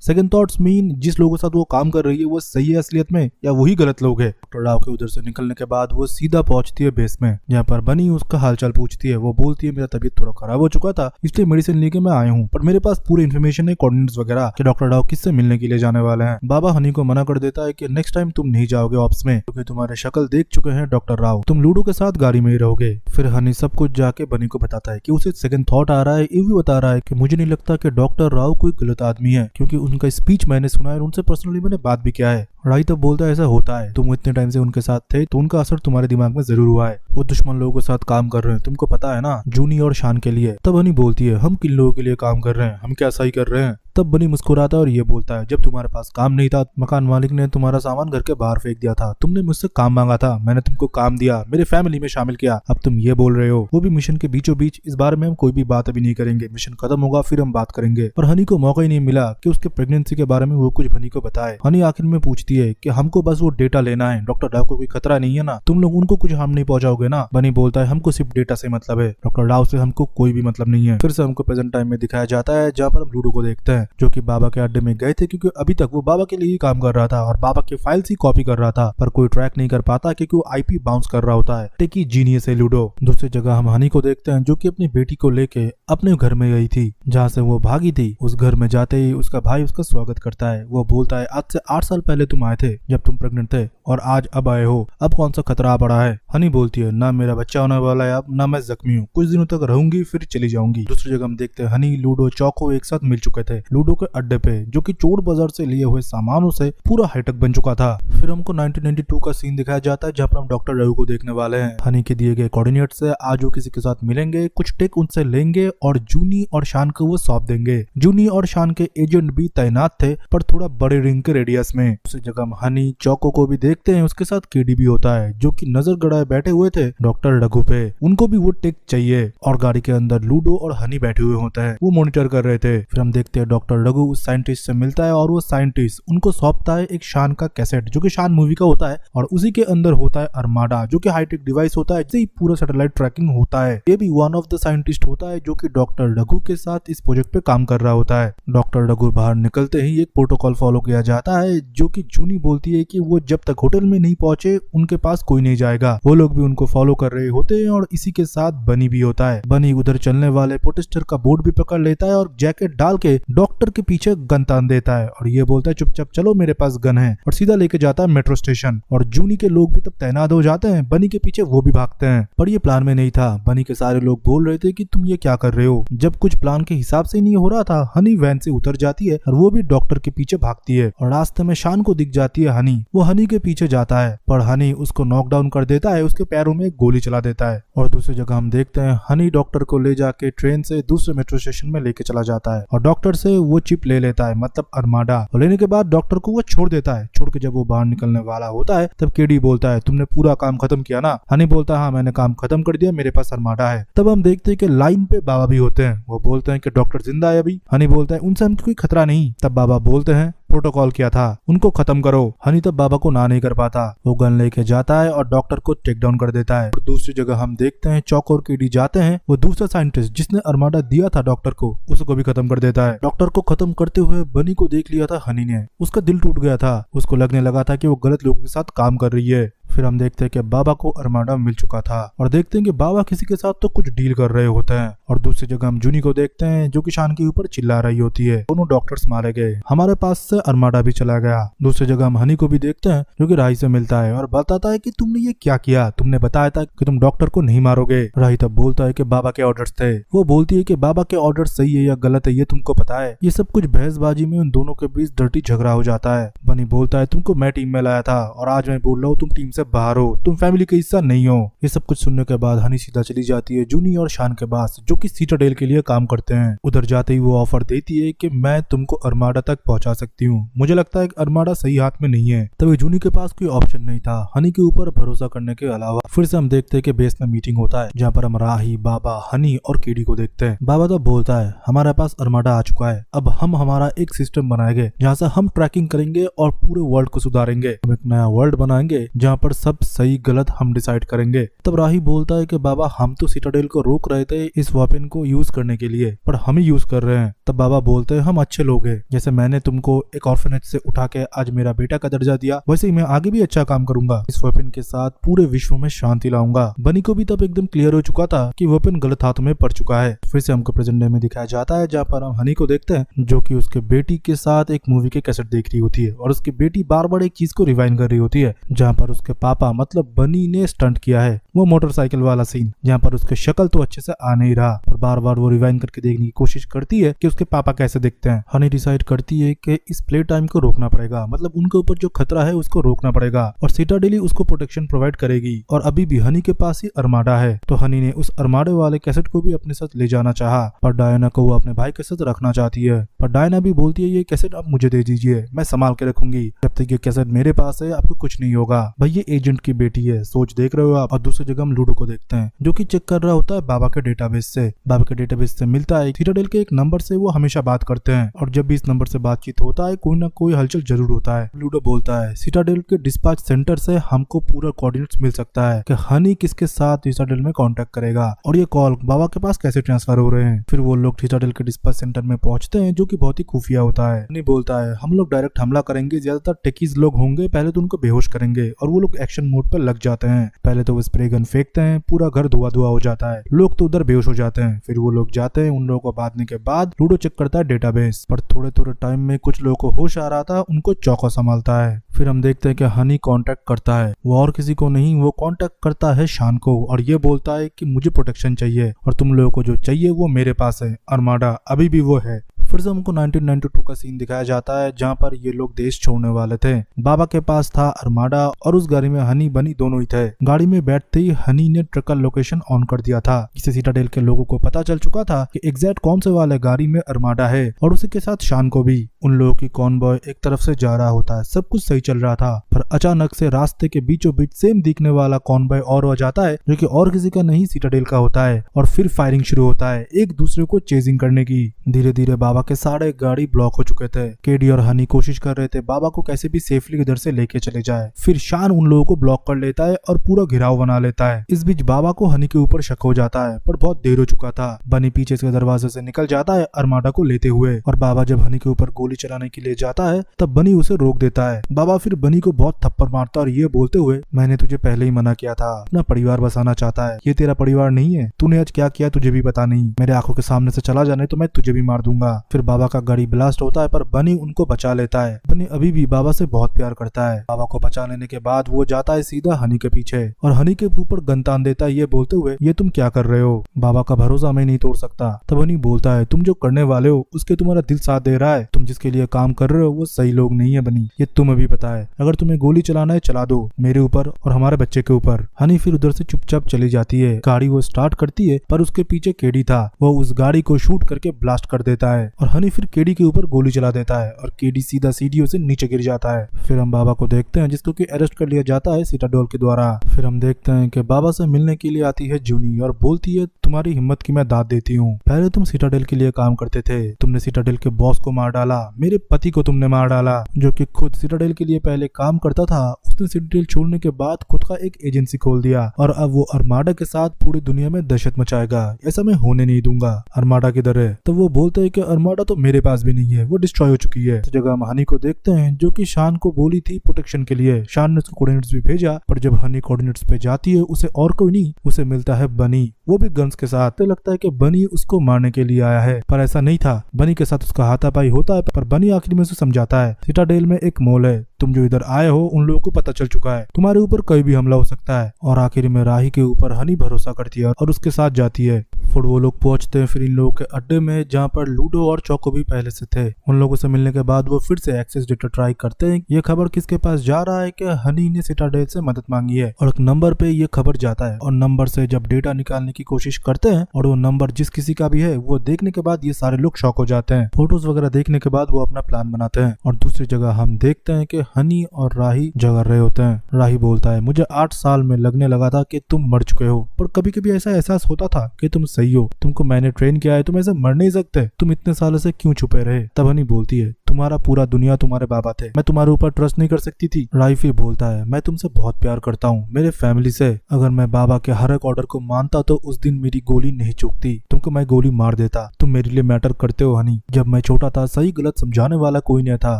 सेकंड थॉट्स मीन जिस लोगों के साथ वो काम कर रही है वो सही है असलियत में या वही गलत लोग है। डॉक्टर राव के उधर से निकलने के बाद वो सीधा पहुंचती है बेस में जहाँ पर बनी उसका हालचाल पूछती है। वो बोलती है मेरा तबीयत थोड़ा खराब हो चुका था इसलिए मेडिसिन लेके मैं आया हूँ, पर मेरे पास पूरी इन्फॉर्मेशन है कोऑर्डिनेट्स वगैरह कि डॉक्टर राव किससे मिलने के लिए जाने वाले हैं। बाबा हनी को मना कर देता है कि नेक्स्ट टाइम तुम नहीं जाओगे ऑप्स में क्योंकि तुम्हारे शक्ल देख चुके हैं डॉक्टर राव, तुम लूडो के साथ गाड़ी में ही रहोगे। फिर हनी सब कुछ जाके बनी को बताता है कि उसे सेकंड थॉट आ रहा है। ये भी बता रहा है कि मुझे नहीं लगता कि डॉक्टर राव कोई गलत आदमी है क्योंकि उनका स्पीच मैंने सुना है और उनसे पर्सनली मैंने बात भी किया है। राई तब बोलता है ऐसा होता है, तुम इतने टाइम से उनके साथ थे तो उनका असर तुम्हारे दिमाग में जरूर हुआ है। वो दुश्मन लोगों के साथ काम कर रहे हैं, तुमको पता है ना, जूनी और शान के लिए। तब हनी बोलती है हम किन लोगों के लिए काम कर रहे हैं, हम क्या सही कर रहे हैं? तब बनी मुस्कुराता है और ये बोलता है जब तुम्हारे पास काम नहीं था मकान मालिक ने तुम्हारा सामान घर के बाहर फेंक दिया था, तुमने मुझसे काम मांगा था, मैंने तुमको काम दिया, मेरे फैमिली में शामिल किया, अब तुम ये बोल रहे हो। वो भी मिशन के बीचों बीच। इस बारे में हम कोई भी बात अभी नहीं करेंगे, मिशन खत्म होगा फिर हम बात करेंगे। पर हनी को मौका ही नहीं मिला कि उसके प्रेगनेंसी के बारे में वो कुछ बनी को बताए। हनी आखिर में पूछती है कि हमको बस वो डेटा लेना है, डॉक्टर राव को कोई खतरा नहीं है ना, तुम लोग उनको कुछ हार्म नहीं पहुंचाओगे ना? बनी बोलता है हमको सिर्फ डेटा से मतलब है, डॉक्टर राव से हमको कोई भी मतलब नहीं है। फिर से हमको प्रेजेंट टाइम में दिखाया जाता है जहाँ पर हम लूडो को देखते हैं जो कि बाबा के अड्डे में गए थे क्योंकि अभी तक वो बाबा के लिए ही काम कर रहा था और बाबा के फाइल्स ही कॉपी कर रहा था, पर कोई ट्रैक नहीं कर पाता क्योंकि वो आईपी बाउंस कर रहा होता है। टेकी जीनियस है लूडो। दूसरी जगह हम हनी को देखते हैं जो कि अपनी बेटी को लेके अपने घर में गई थी जहाँ से वो भागी थी। उस घर में जाते ही उसका भाई उसका स्वागत करता है। वो बोलता है आज से 8 साल पहले तुम आए थे जब तुम प्रेग्नेंट थे और आज अब आए हो, अब कौन सा खतरा पड़ा है? हनी बोलती है ना मेरा बच्चा होने वाला है अब, ना मैं जख्मी हूँ, कुछ दिनों तक रहूंगी फिर चली जाऊंगी। दूसरी जगह हम देखते हैं हनी लूडो चौको एक साथ मिल चुके थे लूडो के अड्डे पे जो कि चोर बाजार से लिए हुए सामानों से पूरा हाईटेक बन चुका था। फिर हमको 1992 का सीन दिखाया जाता है जहाँ पर हम डॉक्टर रघु को देखने वाले हैं। हनी के दिए गए कोऑर्डिनेट से आज वो किसी के साथ मिलेंगे, कुछ टेक उनसे लेंगे और जूनी और शान को वो सौंप देंगे। जूनी और शान के एजेंट भी तैनात थे पर थोड़ा बड़े रिंग के रेडियस में। उसी जगह हम हनी चौको को भी देखते हैं, उसके साथ केडी भी होता है जो कि नजर गड़ाए बैठे हुए थे डॉक्टर रघु पे। उनको भी वो टेक चाहिए और गाड़ी के अंदर लूडो और हनी बैठे हुए होते हैं, वो मॉनिटर कर रहे थे। फिर हम देखते हैं डॉक्टर रघु उस साइंटिस्ट से मिलता है और वो साइंटिस्ट उनको सौंपता है एक शान का कैसेट जो कि शान मूवी का होता है और उसी के अंदर होता है अरमाडा जो कि हाईटेक डिवाइस होता है जिससे पूरा सैटेलाइट ट्रैकिंग होता है। ये भी वन ऑफ द साइंटिस्ट होता है जो कि डॉक्टर रघु के साथ इस प्रोजेक्ट पे काम कर रहा होता है। डॉक्टर रघु बाहर निकलते ही एक प्रोटोकॉल फॉलो किया जाता है जो कि जूनी बोलती है कि वो जब तक होटल में नहीं पहुंचे उनके पास कोई नहीं जाएगा। वो लोग भी उनको फॉलो कर रहे होते हैं और इसी के साथ बनी भी होता है। बनी उधर चलने वाले प्रोटेस्टर का बोर्ड भी पकड़ लेता है और जैकेट डाल के डॉक्टर के पीछे गन तान देता है और ये बोलता है चुपचाप चलो मेरे पास गन है और सीधा लेके जाता है मेट्रो स्टेशन। और जूनी के लोग भी तब तैनात हो जाते हैं, बनी के पीछे वो भी भागते हैं। पर ये प्लान में नहीं था। बनी के सारे लोग बोल रहे थे कि तुम ये क्या कर रहे हो। जब कुछ प्लान के हिसाब से नहीं हो रहा था हनी वैन से उतर जाती है और वो भी डॉक्टर के पीछे भागती है और रास्ते में शान को दिख जाती है हनी। वो हनी के पीछे पीछे जाता है, पर हनी उसको नॉकडाउन कर देता है, उसके पैरों में एक गोली चला देता है। और दूसरी जगह हम देखते हैं हनी डॉक्टर को ले जाके ट्रेन से दूसरे मेट्रो स्टेशन में लेके चला जाता है और डॉक्टर से वो चिप ले लेता है, मतलब अरमाडा। और लेने के बाद डॉक्टर को वो छोड़ देता है। छोड़ के जब वो बाहर निकलने वाला होता है तब केडी बोलता है, तुमने पूरा काम खत्म किया ना? हनी बोलता है, हाँ मैंने काम खत्म कर दिया, मेरे पास अरमाडा है। तब हम देखते हैं कि लाइन पे बाबा भी होते हैं। वो बोलते हैं कि डॉक्टर जिंदा है अभी। हनी बोलता है, उनसे हमको कोई खतरा नहीं। तब बाबा बोलते हैं, प्रोटोकॉल किया था, उनको खत्म करो। हनी तब बाबा को ना नहीं कर पाता। वो गन लेके जाता है और डॉक्टर को टेक डाउन कर देता है। और दूसरी जगह हम देखते हैं चौक और केडी जाते हैं। वो दूसरा साइंटिस्ट जिसने अरमाडा दिया था डॉक्टर को, उसको भी खत्म कर देता है। डॉक्टर को खत्म करते हुए बनी को देख लिया था हनी ने। उसका दिल टूट गया था। उसको लगने लगा था कि वो गलत लोगों के साथ काम कर रही है। फिर हम देखते हैं कि बाबा को अरमाडा मिल चुका था और देखते हैं कि बाबा किसी के साथ तो कुछ डील कर रहे होते हैं। और दूसरी जगह हम जूनी को देखते हैं जो कि शान के ऊपर चिल्ला रही होती है। दोनों डॉक्टर्स मारे गए, हमारे पास से अरमाडा भी चला गया। दूसरी जगह हम हनी को भी देखते हैं जो कि राही से मिलता है और बताता है कि तुमने ये क्या किया, तुमने बताया था कि तुम डॉक्टर को नहीं मारोगे। राही तब बोलता है कि बाबा के ऑर्डर्स थे। वो बोलती है कि बाबा के ऑर्डर्स सही है या गलत है ये तुमको पता है। ये सब कुछ बहसबाजी में उन दोनों के बीच डर्टी झगड़ा हो जाता है। बनी बोलता है, तुमको मैं टीम में लाया था और आज मैं बोल रहा हूँ तुम टीम से बाहर हो, तुम फैमिली का हिस्सा नहीं हो। ये सब कुछ सुनने के बाद हनी सीधा चली जाती है जूनी और शान के पास जो कि सीटाडेल के लिए काम करते हैं। उधर जाते ही वो ऑफर देती है कि मैं तुमको अरमाडा तक पहुंचा सकती हूँ। मुझे लगता है कि अरमाडा सही हाथ में नहीं है। तभी जूनी के पास कोई ऑप्शन नहीं था हनी के ऊपर भरोसा करने के अलावा। फिर से हम देखते हैं कि बेस में मीटिंग होता है जहाँ पर हम राही, बाबा, हनी और केडी को देखते हैं। बाबा तो बोलता है, हमारे पास अरमाडा आ चुका है, अब हम हमारा एक सिस्टम बनाएंगे जहाँ से हम ट्रैकिंग करेंगे और पूरे वर्ल्ड को सुधारेंगे। हम एक नया वर्ल्ड बनाएंगे जहाँ पर सब सही गलत हम डिसाइड करेंगे। तब राही बोलता है कि बाबा हम तो सिटाडेल को रोक रहे थे इस वेपन को यूज करने के लिए, पर हम ही यूज कर रहे हैं। तब बाबा बोलते हैं, हम अच्छे लोग हैं, जैसे मैंने तुमको एक ऑर्फनेज से उठा के आज मेरा बेटा का दर्जा दिया, वैसे ही मैं आगे भी अच्छा काम करूंगा। इस वेपन के साथ पूरे विश्व में शांति लाऊंगा। बनी को भी तब एकदम क्लियर हो चुका था कि वेपन गलत हाथों में पड़ चुका है। फिर से हमको प्रेजेंट डे में दिखाया जाता है जहाँ पर हम हनी को देखते हैं जो कि उसके बेटी के साथ एक मूवी के कैसेट देख रही होती है और उसकी बेटी बार बार एक चीज को रिवाइंड कर रही होती है जहाँ पर उसके पापा मतलब बनी ने स्टंट किया है। वो मोटरसाइकिल वाला सीन जहाँ पर उसके शक्ल तो अच्छे से आ नहीं रहा और बार बार वो रिवाइंड करके देखने की कोशिश करती है कि उसके पापा कैसे दिखते हैं। हनी डिसाइड करती है कि इस प्ले टाइम को रोकना पड़ेगा, मतलब उनके ऊपर जो खतरा है उसको रोकना पड़ेगा और सिटाडेल उसको प्रोटेक्शन प्रोवाइड करेगी। और अभी भी हनी के पास ही अरमाडा है तो हनी ने उस अरमाडे वाले कैसेट को भी अपने साथ ले जाना चाहा, पर डायना को वो अपने भाई के साथ रखना चाहती है। पर डायना भी बोलती है, ये कैसेट आप मुझे दे दीजिए, मैं संभाल के रखूंगी, जब तक ये कैसेट मेरे पास है आपको कुछ नहीं होगा। भाई ये एजेंट की बेटी है, सोच देख रहे हो आप। और दूसरी जगह हम लूडो को देखते हैं जो कि चेक कर रहा होता है बाबा के डेटाबेस से। बाबा के डेटाबेस से मिलता है सिटाडेल के एक नंबर से वो हमेशा बात करते हैं और जब भी इस नंबर से बातचीत होता है कोई ना कोई हलचल जरूर होता है। लूडो बोलता है, सिटाडेल के डिस्पैच सेंटर से हमको पूरा कोऑर्डिनेट्स मिल सकता है कि हनी किसके साथ सिटाडेल में कांटेक्ट करेगा और ये कॉल बाबा के पास कैसे ट्रांसफर हो रहे हैं। फिर वो लोग सिटाडेल के डिस्पैच सेंटर में पहुंचते हैं जो कि बहुत ही खुफिया होता है। हनी बोलता है, हम लोग डायरेक्ट हमला करेंगे, ज्यादातर टेकीज लोग होंगे, पहले तो उनको बेहोश करेंगे और वो लोग एक्शन मोड पर लग जाते हैं। पहले तो वो स्प्रे गन फेंकते हैं, पूरा घर धुआं धुआं हो जाता है, लोग तो उधर बेहोश हो जाते हैं। फिर वो लोग जाते हैं, उन लोगों को बांधने के बाद लूडो चेक करता है डेटाबेस पर थोड़े थोड़े टाइम में कुछ लोगों को होश आ रहा था, उनको चौका संभालता है। फिर हम देखते हैं कि हनी कांटेक्ट करता है, वो और किसी को नहीं, वो कांटेक्ट करता है शान को और ये बोलता है कि मुझे प्रोटेक्शन चाहिए और तुम लोगों को जो चाहिए वो मेरे पास है, अरमाडा अभी भी वो है। फिर से हमको 1992 का सीन दिखाया जाता है जहाँ पर ये लोग देश छोड़ने वाले थे। बाबा के पास था अरमाडा और उस गाड़ी में हनी बनी दोनों ही थे। गाड़ी में बैठते ही हनी ने ट्रक का लोकेशन ऑन कर दिया था, जिससे सिटाडेल के लोगों को पता चल चुका था कि एग्जैक्ट कौन से वाले गाड़ी में अरमाडा है और उसी के साथ शान को भी। उन लोगों की कॉनवॉय एक तरफ से जा रहा होता है, सब कुछ सही चल रहा था, पर अचानक से रास्ते के बीचों बीच सेम दिखने वाला कॉनवॉय और हो जाता है जो कि और किसी का नहीं सिटाडेल का होता है और फिर फायरिंग शुरू होता है एक दूसरे को चेजिंग करने की। धीरे धीरे बाबा के सारे गाड़ी ब्लॉक हो चुके थे। केडी और हनी कोशिश कर रहे थे बाबा को कैसे भी सेफली इधर से लेके चले जाए। फिर शान उन लोगों को ब्लॉक कर लेता है और पूरा घिराव बना लेता है। इस बीच बाबा को हनी के ऊपर शक हो जाता है पर बहुत देर हो चुका था। बनी पीछे से दरवाजे से निकल जाता है अरमाडा को लेते हुए और बाबा जब हनी के ऊपर गोली चलाने के लिए जाता है तब बनी उसे रोक देता है। बाबा फिर बनी को बहुत थप्पड़ मारता है और ये बोलते हुए, मैंने तुझे पहले ही मना किया था, अपना परिवार बसाना चाहता है, ये तेरा परिवार नहीं है, तूने आज क्या किया तुझे भी पता नहीं, मेरे आंखों के सामने से चला जाने तो मैं तुझे भी मार दूंगा। फिर बाबा का गाड़ी ब्लास्ट होता है पर बनी उनको बचा लेता है। बनी अभी भी बाबा से बहुत प्यार करता है। बाबा को बचा लेने के बाद वो जाता है सीधा हनी के पीछे और हनी के ऊपर गन तान देता है, ये बोलते हुए ये तुम क्या कर रहे हो, बाबा का भरोसा मैं नहीं तोड़ सकता। तब हनी बोलता है तुम जो करने वाले हो उसके तुम्हारा दिल साथ दे रहा है, तुम जिसके लिए काम कर रहे हो वो सही लोग नहीं है बनी, ये तुम्हें भी पता है। अगर तुम्हें गोली चलाना है चला दो, मेरे ऊपर और हमारे बच्चे के ऊपर। हनी फिर उधर से चुपचाप चली जाती है। गाड़ी वो स्टार्ट करती है पर उसके पीछे केडी था, वो उस गाड़ी को शूट करके ब्लास्ट कर देता है और हनी फिर केडी के ऊपर गोली चला देता है और केडी सीधा सीढ़ियों से नीचे गिर जाता है। फिर हम बाबा को देखते हैं जिसको कि अरेस्ट कर लिया जाता है सिटाडोल के द्वारा। फिर हम देखते हैं कि बाबा से मिलने के लिए आती है जूनी और बोलती है तुम्हारी हिम्मत की मैं दाद देती हूँ, पहले तुम सिटाडेल के लिए काम करते थे, तुमने सिटाडेल के बॉस को मार डाला, मेरे पति को तुमने मार डाला जो कि खुद सिटाडेल के लिए पहले काम करता था। उसने सिटाडेल छोड़ने के बाद खुद का एक एजेंसी खोल दिया और अब वो अरमाडा के साथ पूरी दुनिया में दहशत मचाएगा, ऐसा मैं होने नहीं दूंगा। अरमाडा किधर है? तो वो बोलते हैं कि अरमाडा तो मेरे पास भी नहीं है, वो डिस्ट्रॉय हो चुकी है। तो जगह हम हनी को देखते हैं जो कि शान को बोली थी प्रोटेक्शन के लिए। शान ने उसको कोऑर्डिनेट्स भी भेजा पर जब हनी कोऑर्डिनेट्स पे जाती है उसे और कोई नहीं, उसे मिलता है बनी, वो भी गन्स के साथ। तो लगता है कि बनी उसको मारने के लिए आया है पर ऐसा नहीं था। बनी के साथ उसका हाथापाई होता है पर बनी आखिर में उसे समझाता है सिटाडेल में एक मॉल है, तुम जो इधर आए हो उन लोगों को पता चल चुका है, तुम्हारे ऊपर कोई भी हमला हो सकता है। और आखिर में राही के ऊपर हनी भरोसा करती है और उसके साथ जाती है। फिर वो लोग पहुंचते हैं फिर इन लोगों के अड्डे में जहाँ पर लूडो और चौको भी पहले से थे। उन लोगों से मिलने के बाद वो फिर से एक्सेस डेटा ट्राई करते हैं। ये खबर किसके पास जा रहा है कि हनी ने सिटाडेल से मदद मांगी है और एक नंबर पे ये खबर जाता है और नंबर से जब डेटा निकालने की कोशिश करते हैं और वो नंबर जिस किसी का भी है वो देखने के बाद ये सारे लोग शॉक हो जाते हैं। फोटोज वगैरह देखने के बाद वो अपना प्लान बनाते हैं और दूसरी जगह हम देखते हैं कि हनी और राही झगड़ रहे होते हैं। राही बोलता है मुझे 8 साल में लगने लगा था कि तुम मर चुके हो पर कभी कभी ऐसा एहसास होता था कि तुम सही हो, तुमको मैंने ट्रेन किया है, तुम ऐसे मर नहीं सकते, तुम इतने सालों से क्यों छुपे रहे। तब हनी बोलती है तुम्हारा पूरा दुनिया तुम्हारे बाबा थे, मैं तुम्हारे ऊपर ट्रस्ट नहीं कर सकती थी। राही फिर बोलता है मैं तुमसे बहुत प्यार करता हूँ, मेरे फैमिली से, अगर मैं बाबा के हर एक ऑर्डर को मानता तो उस दिन मेरी गोली नहीं चूकती, तुमको मैं गोली मार देता, तुम मेरे लिए मैटर करते हो हनी। जब मैं छोटा था सही गलत समझाने वाला कोई नहीं था,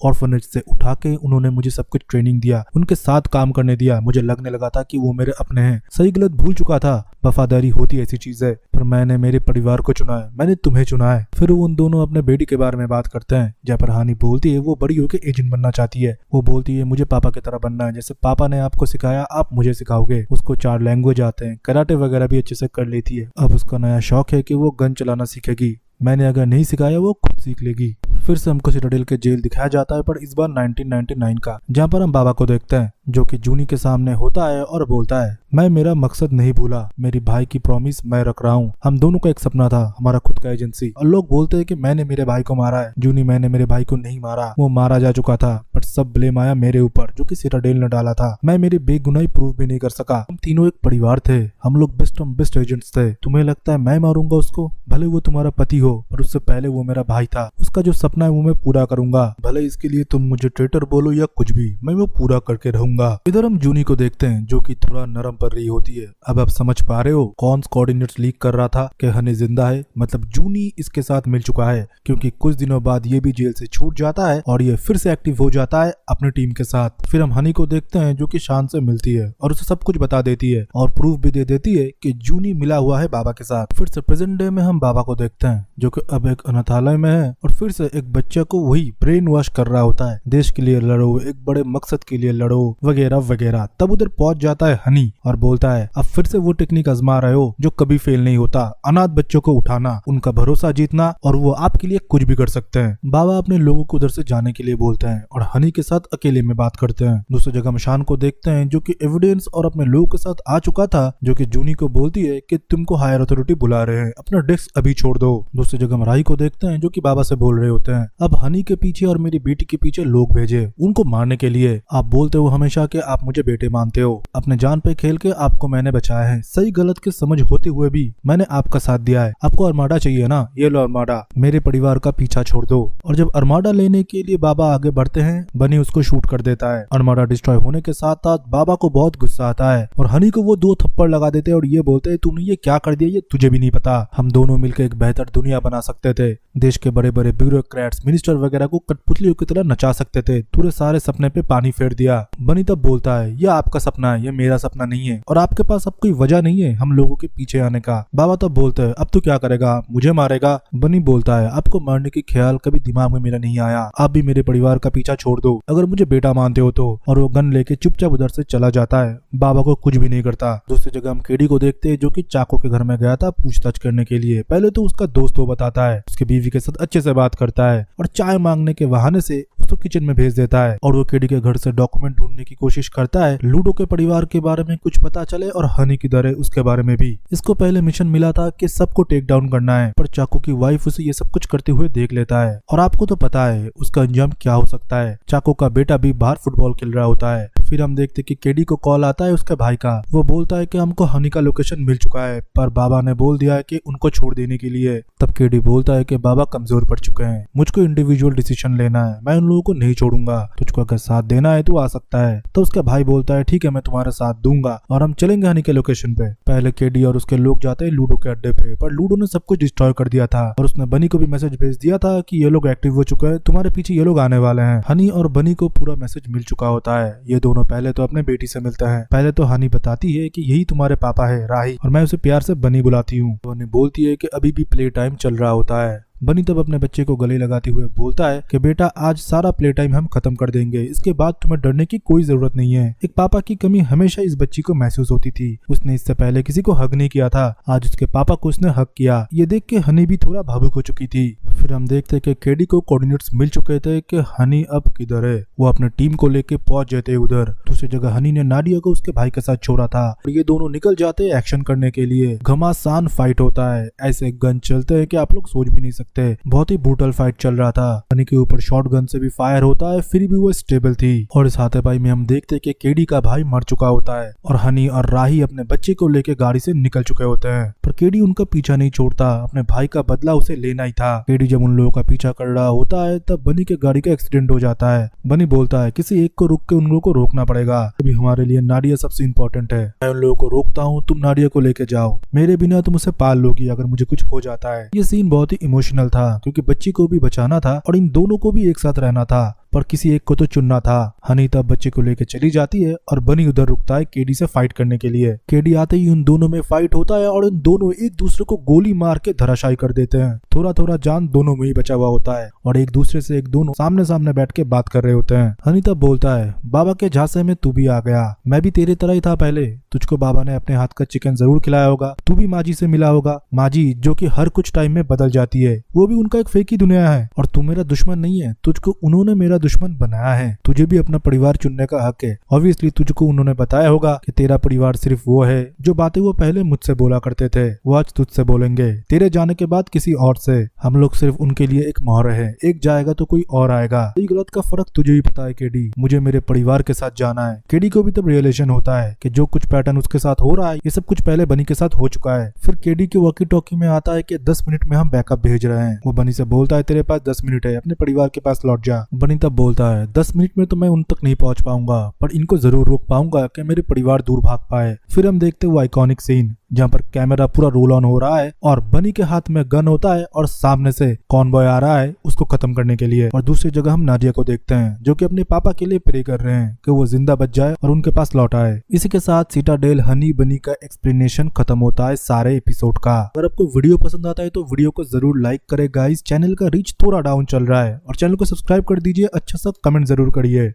ऑर्फनेज से उठा के उन्होंने मुझे सब कुछ ट्रेनिंग दिया, उनके साथ काम करने दिया, मुझे लगने लगा था कि वो मेरे अपने हैं, सही गलत भूल चुका था, वफादारी होती ऐसी चीज है, पर मैंने मेरे परिवार को चुना है, मैंने तुम्हें चुना है। फिर उन दोनों अपने बेटी के बारे में बात करते हैं जहाँ पर हानि बोलती है वो बड़ी होकर एजेंट बनना चाहती है। वो बोलती है मुझे पापा की तरह बनना है, जैसे पापा ने आपको सिखाया आप मुझे सिखाओगे। उसको 4 लैंग्वेज आते हैं, कराटे वगैरह भी अच्छे से कर लेती है। अब उसका नया शौक है कि वो गन चलाना सीखेगी, मैंने अगर नहीं सिखाया वो खुद सीख लेगी। फिर से हमको सिटाडेल के जेल दिखाया जाता है पर इस बार 1999 का, जहाँ पर हम बाबा को देखते हैं जो कि जूनी के सामने होता है और बोलता है मैं मेरा मकसद नहीं भूला, मेरी भाई की प्रॉमिस मैं रख रहा हूँ, हम दोनों का एक सपना था, हमारा खुद का एजेंसी। और लोग बोलते हैं कि मैंने मेरे भाई को मारा है। जूनी मैंने मेरे भाई को नहीं मारा, वो मारा जा चुका था, बट सब ब्लेम आया मेरे ऊपर जो कि सिटाडेल ने डाला था, मैं मेरी बेगुनाही प्रूव भी नहीं कर सका। हम तीनों एक परिवार थे, हम लोग बेस्ट एजेंट्स थे, तुम्हें लगता है मैं मारूंगा उसको? भले वो तुम्हारा पति हो पर उससे पहले वो मेरा भाई था, उसका जो सपना है वो मैं पूरा करूंगा, भले इसके लिए तुम मुझे ट्रेटर बोलो या कुछ भी, मैं वो पूरा करके रहूंगा। इधर हम जूनी को देखते हैं जो कि थोड़ा नरम पड़ रही होती है। अब आप समझ पा रहे हो कौन कोऑर्डिनेट्स लीक कर रहा था कि हनी जिंदा है, मतलब जूनी इसके साथ मिल चुका है, क्योंकि कुछ दिनों बाद ये भी जेल से छूट जाता है और ये फिर से एक्टिव हो जाता है अपनी टीम के साथ। फिर हम हनी को देखते हैं जो कि शान से मिलती है और उसे सब कुछ बता देती है और प्रूफ भी दे देती है कि जूनी मिला हुआ है बाबा के साथ। फिर से प्रेजेंट डे में हम बाबा को देखते हैं जो कि अब एक अनाथालय में है और फिर से एक बच्चे को वही ब्रेन वॉश कर रहा होता है, देश के लिए लड़ो, एक बड़े मकसद के लिए लड़ो वगैरह वगैरह। तब उधर पहुंच जाता है हनी और बोलता है अब फिर से वो टेक्निक आजमा रहे हो जो कभी फेल नहीं होता, अनाथ बच्चों को उठाना, उनका भरोसा जीतना, और वो आपके लिए कुछ भी कर सकते हैं। बाबा अपने लोगों को उधर से जाने के लिए बोलते हैं और हनी के साथ अकेले में बात करते हैं। दूसरी जगह हम शान को देखते हैं जो कि एविडेंस और अपने लोगों के साथ आ चुका था, जो कि जूनी को बोलती है कि तुमको हायर अथॉरिटी बुला रहे हैं, अपना डेस्क अभी छोड़ दो। दूसरी जगह हम राही को देखते हैं जो कि बाबा से बोल रहे होते हैं अब हनी के पीछे और मेरी बेटी के पीछे लोग भेजे उनको मारने के लिए, आप बोलते हो हमेशा कि आप मुझे बेटे मानते हो, अपने जान पे खेल के आपको मैंने बचाया है, सही गलत की समझ होते हुए भी मैंने आपका साथ दिया है, आपको अरमाडा चाहिए ना, ये लो अरमाडा, मेरे परिवार का पीछा छोड़ दो। और जब अरमाडा लेने के लिए बाबा आगे बढ़ते हैं बनी उसको शूट कर देता है। अरमाडा डिस्ट्रॉय होने के साथ साथ बाबा को बहुत गुस्सा आता है और हनी को वो 2 थप्पड़ लगा देते हैं और ये बोलते हैं तूने ये क्या कर दिया, ये तुझे भी नहीं पता, हम दोनों मिलकर एक बेहतर दुनिया बना सकते थे, देश के बड़े बड़े ब्यूरोक्रेट्स मिनिस्टर वगैरह को कठपुतलियों की तरह नचा सकते थे। पूरे सारे सपने पे पानी फेर दिया। बनी तब बोलता है ये आपका सपना है, ये मेरा सपना नहीं है और आपके पास अब कोई वजह नहीं है हम लोगों के पीछे आने का। बाबा तब बोलते है अब तो क्या करेगा, मुझे मारेगा। बनी बोलता है आपको मारने की ख्याल कभी दिमाग में मेरा नहीं आया, आप भी मेरे परिवार का पीछा छोड़ दो अगर मुझे बेटा मानते हो तो। और वो गन लेके चुपचाप उधर से चला जाता है, बाबा को कुछ भी नहीं करता। दूसरी जगह हम केडी को देखते हैं जो कि चाको के घर में गया था पूछताछ करने के लिए। पहले तो उसका दोस्त वो बताता है, उसकी बीवी के साथ अच्छे से बात करता है और चाय मांगने के बहाने से उसको किचन में भेज देता है। और वो केडी के घर से डॉक्यूमेंट ढूंढने की कोशिश करता है, लूडो के परिवार के बारे में कुछ पता चले और हनी किधर है उसके बारे में भी। इसको पहले मिशन मिला था कि सबको टेक डाउन करना है, पर चाको की वाइफ उसे ये सब कुछ करते हुए देख लेता है और आपको तो पता है उसका अंजाम क्या हो सकता है। चाको का बेटा भी बाहर फुटबॉल खेल रहा होता है। फिर हम देखते कि केडी को कॉल आता है उसके भाई का। वो बोलता है कि हमको हनी का लोकेशन मिल चुका है पर बाबा ने बोल दिया है कि उनको छोड़ देने के लिए। तब केडी बोलता है कि बाबा कमजोर पड़ चुके हैं, मुझको इंडिविजुअल डिसीजन लेना है, मैं उन लोगों को नहीं छोड़ूंगा, तुझको अगर साथ देना है तो आ सकता है। तो उसका भाई बोलता है ठीक है मैं तुम्हारा साथ दूंगा और हम चलेंगे हनी के लोकेशन पे। पहले केडी और उसके लोग जाते हैं लूडो के अड्डे पे, पर लूडो ने सब कुछ डिस्ट्रॉय कर दिया था और उसने बनी को भी मैसेज भेज दिया था कि ये लोग एक्टिव हो चुके हैं, तुम्हारे पीछे ये लोग आने वाले हैं। हनी और बनी को पूरा मैसेज मिल चुका होता है। ये दोनों पहले तो अपने बेटी से मिलते हैं। पहले तो हनी बताती है कि यही तुम्हारे पापा है राही और मैं उसे प्यार से बनी बुलाती हूँ। बनी बोलती है कि अभी भी प्ले टाइम चल रहा होता है। बनी तब अपने बच्चे को गले लगाते हुए बोलता है कि बेटा आज सारा प्ले टाइम हम खत्म कर देंगे, इसके बाद तुम्हें डरने की कोई जरूरत नहीं है। एक पापा की कमी हमेशा इस बच्ची को महसूस होती थी। उसने इससे पहले किसी को हग नहीं किया था, आज उसके पापा को उसने हग किया। ये देख के हनी भी थोड़ा भावुक हो चुकी थी। फिर हम देखते कि केडी को कोऑर्डिनेट्स मिल चुके थे कि हनी अब किधर है। वो अपने टीम को लेके पहुंच जाते उधर। दूसरी जगह हनी ने नाडिया को उसके भाई के साथ छोड़ा था और ये दोनों निकल जाते एक्शन करने के लिए। घमासान फाइट होता है, ऐसे गन चलते हैं कि आप लोग सोच भी नहीं सकते। बहुत ही ब्रूटल फाइट चल रहा था। हनी के ऊपर शॉटगन से भी फायर होता है, फिर भी वो स्टेबल थी। और इस हाथापाई में हम देखते कि केडी का भाई मर चुका होता है और हनी और राही अपने बच्चे को लेके गाड़ी से निकल चुके होते हैं। पर केडी उनका पीछा नहीं छोड़ता, अपने भाई का बदला उसे लेना ही था। केडी जब उन लोगों का पीछा कर रहा होता है तब बनी के गाड़ी का एक्सीडेंट हो जाता है। बनी बोलता है किसी एक को रुक के उन लोगों को रोकना पड़ेगा, अभी हमारे लिए नाडिया सबसे इम्पोर्टेंट है। मैं उन लोगों को रोकता हूँ, तुम नाडिया को लेके जाओ, मेरे बिना तुम उसे पाल लोगी अगर मुझे कुछ हो जाता है। ये सीन बहुत ही इमोशनल था क्योंकि बच्ची को भी बचाना था और इन दोनों को भी एक साथ रहना था, पर किसी एक को तो चुनना था। हनी तब बच्चे को लेकर चली जाती है और बनी उधर रुकता है केडी से फाइट करने के लिए। केडी आते ही उन दोनों में फाइट होता है और उन दोनों एक दूसरे को गोली मार के धराशायी कर देते हैं। थोड़ा थोड़ा जान दोनों में ही बचा हुआ होता है और एक दूसरे से एक दोनों सामने सामने बैठ के बात कर रहे होते हैं। हनी तब बोलता है बाबा के झांसे में तू भी आ गया, मैं भी तेरे तरह ही था पहले, तुझको बाबा ने अपने हाथ का चिकन जरूर खिलाया होगा, तू भी माजी से मिला होगा, माजी जो कि हर कुछ टाइम में बदल जाती है, वो भी उनका एक फेक ही दुनिया है और तू मेरा दुश्मन नहीं है, तुझको उन्होंने मेरा दुश्मन बनाया है। तुझे भी अपना परिवार चुनने का हक है। ऑब्वियसली तुझको उन्होंने बताया होगा कि तेरा परिवार सिर्फ वो है, जो बातें वो पहले मुझसे बोला करते थे वो आज तुझसे बोलेंगे, तेरे जाने के बाद किसी और से। हम लोग सिर्फ उनके लिए एक मोहर है, एक जाएगा तो कोई और आएगा। सही गलत का फर्क तुझे भी पता है केडी, मुझे मेरे परिवार के साथ जाना है। केडी को भी तब रियलाइजेशन होता है कि जो कुछ पैटर्न उसके साथ हो रहा है ये सब कुछ पहले बनी के साथ हो चुका है। फिर केडी के वॉकी टॉकी में आता है कि 10 मिनट में हम बैकअप भेज रहे हैं। वो बनी से बोलता है तेरे पास 10 मिनट है, अपने परिवार के पास लौट जा। बनी तब बोलता है 10 मिनट में तो मैं उन तक नहीं पहुंच पाऊंगा, पर इनको जरूर रोक पाऊंगा कि मेरे परिवार दूर भाग पाए। फिर हम देखते वो आइकॉनिक सीन जहाँ पर कैमरा पूरा रोल ऑन हो रहा है और बनी के हाथ में गन होता है और सामने से कॉनबॉय आ रहा है उसको खत्म करने के लिए। और दूसरी जगह हम नाडिया को देखते हैं जो कि अपने पापा के लिए प्रे कर रहे हैं कि वो जिंदा बच जाए और उनके पास लौट आए। इसी के साथ सीटाडेल हनी बनी का एक्सप्लेनेशन खत्म होता है सारे एपिसोड का। अगर आपको वीडियो पसंद आता है तो वीडियो को जरूर लाइक करे गाइस, चैनल का रीच थोड़ा डाउन चल रहा है और चैनल को सब्सक्राइब कर दीजिए, अच्छा सा कमेंट जरूर करिए।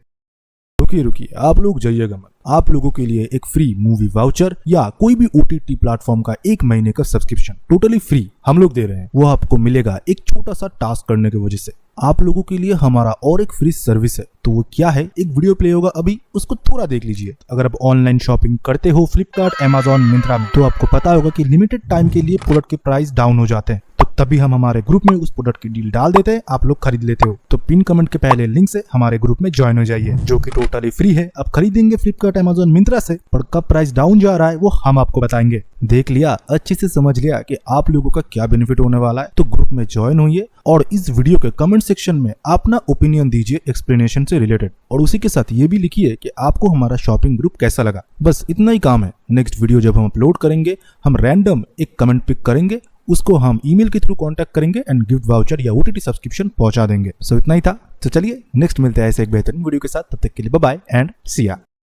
रुकिए आप लोग जाइएगा मत, आप लोगों के लिए एक फ्री मूवी वाउचर या कोई भी OTT प्लेटफॉर्म का 1 महीने का सब्सक्रिप्शन टोटली फ्री हम लोग दे रहे हैं। वो आपको मिलेगा एक छोटा सा टास्क करने की वजह से। आप लोगों के लिए हमारा और एक फ्री सर्विस है, तो वो क्या है, एक वीडियो प्ले होगा अभी, उसको थोड़ा देख लीजिए। अगर आप ऑनलाइन शॉपिंग करते हो फ्लिपकार्ट, अमेजॉन, मिंत्रा में, तो आपको पता होगा कि लिमिटेड टाइम के लिए प्रोडक्ट के प्राइस डाउन हो जाते हैं, तो तभी हम हमारे ग्रुप में उस प्रोडक्ट की डील डाल देते हैं, आप लोग खरीद लेते हो। तो पिन कमेंट के पहले लिंक से हमारे ग्रुप में ज्वाइन हो जाइए, जो कि टोटली फ्री है। आप खरीदेंगे फ्लिपकार्ट, अमेजॉन, मिंत्रा से, पर कब प्राइस डाउन जा रहा है वो हम आपको बताएंगे। देख लिया, अच्छे से समझ लिया कि आप लोगों का क्या बेनिफिट होने वाला है, तो ग्रुप में ज्वाइन होइए और इस वीडियो के कमेंट सेक्शन में अपना ओपिनियन दीजिए एक्सप्लेनेशन से रिलेटेड, और उसी के साथ ये भी लिखिए कि आपको हमारा शॉपिंग ग्रुप कैसा लगा। बस इतना ही काम है। नेक्स्ट वीडियो जब हम अपलोड करेंगे, हम रैंडम एक कमेंट पिक करेंगे उसको हम ईमेल के थ्रू कांटेक्ट करेंगे एंड गिफ्ट वाउचर या OTT सब्सक्रिप्शन पहुंचा देंगे। सो इतना ही था। तो चलिए नेक्स्ट मिलते हैं ऐसे एक बेहतरीन वीडियो के साथ। तब तक के लिए बाय बाय एंड सी या।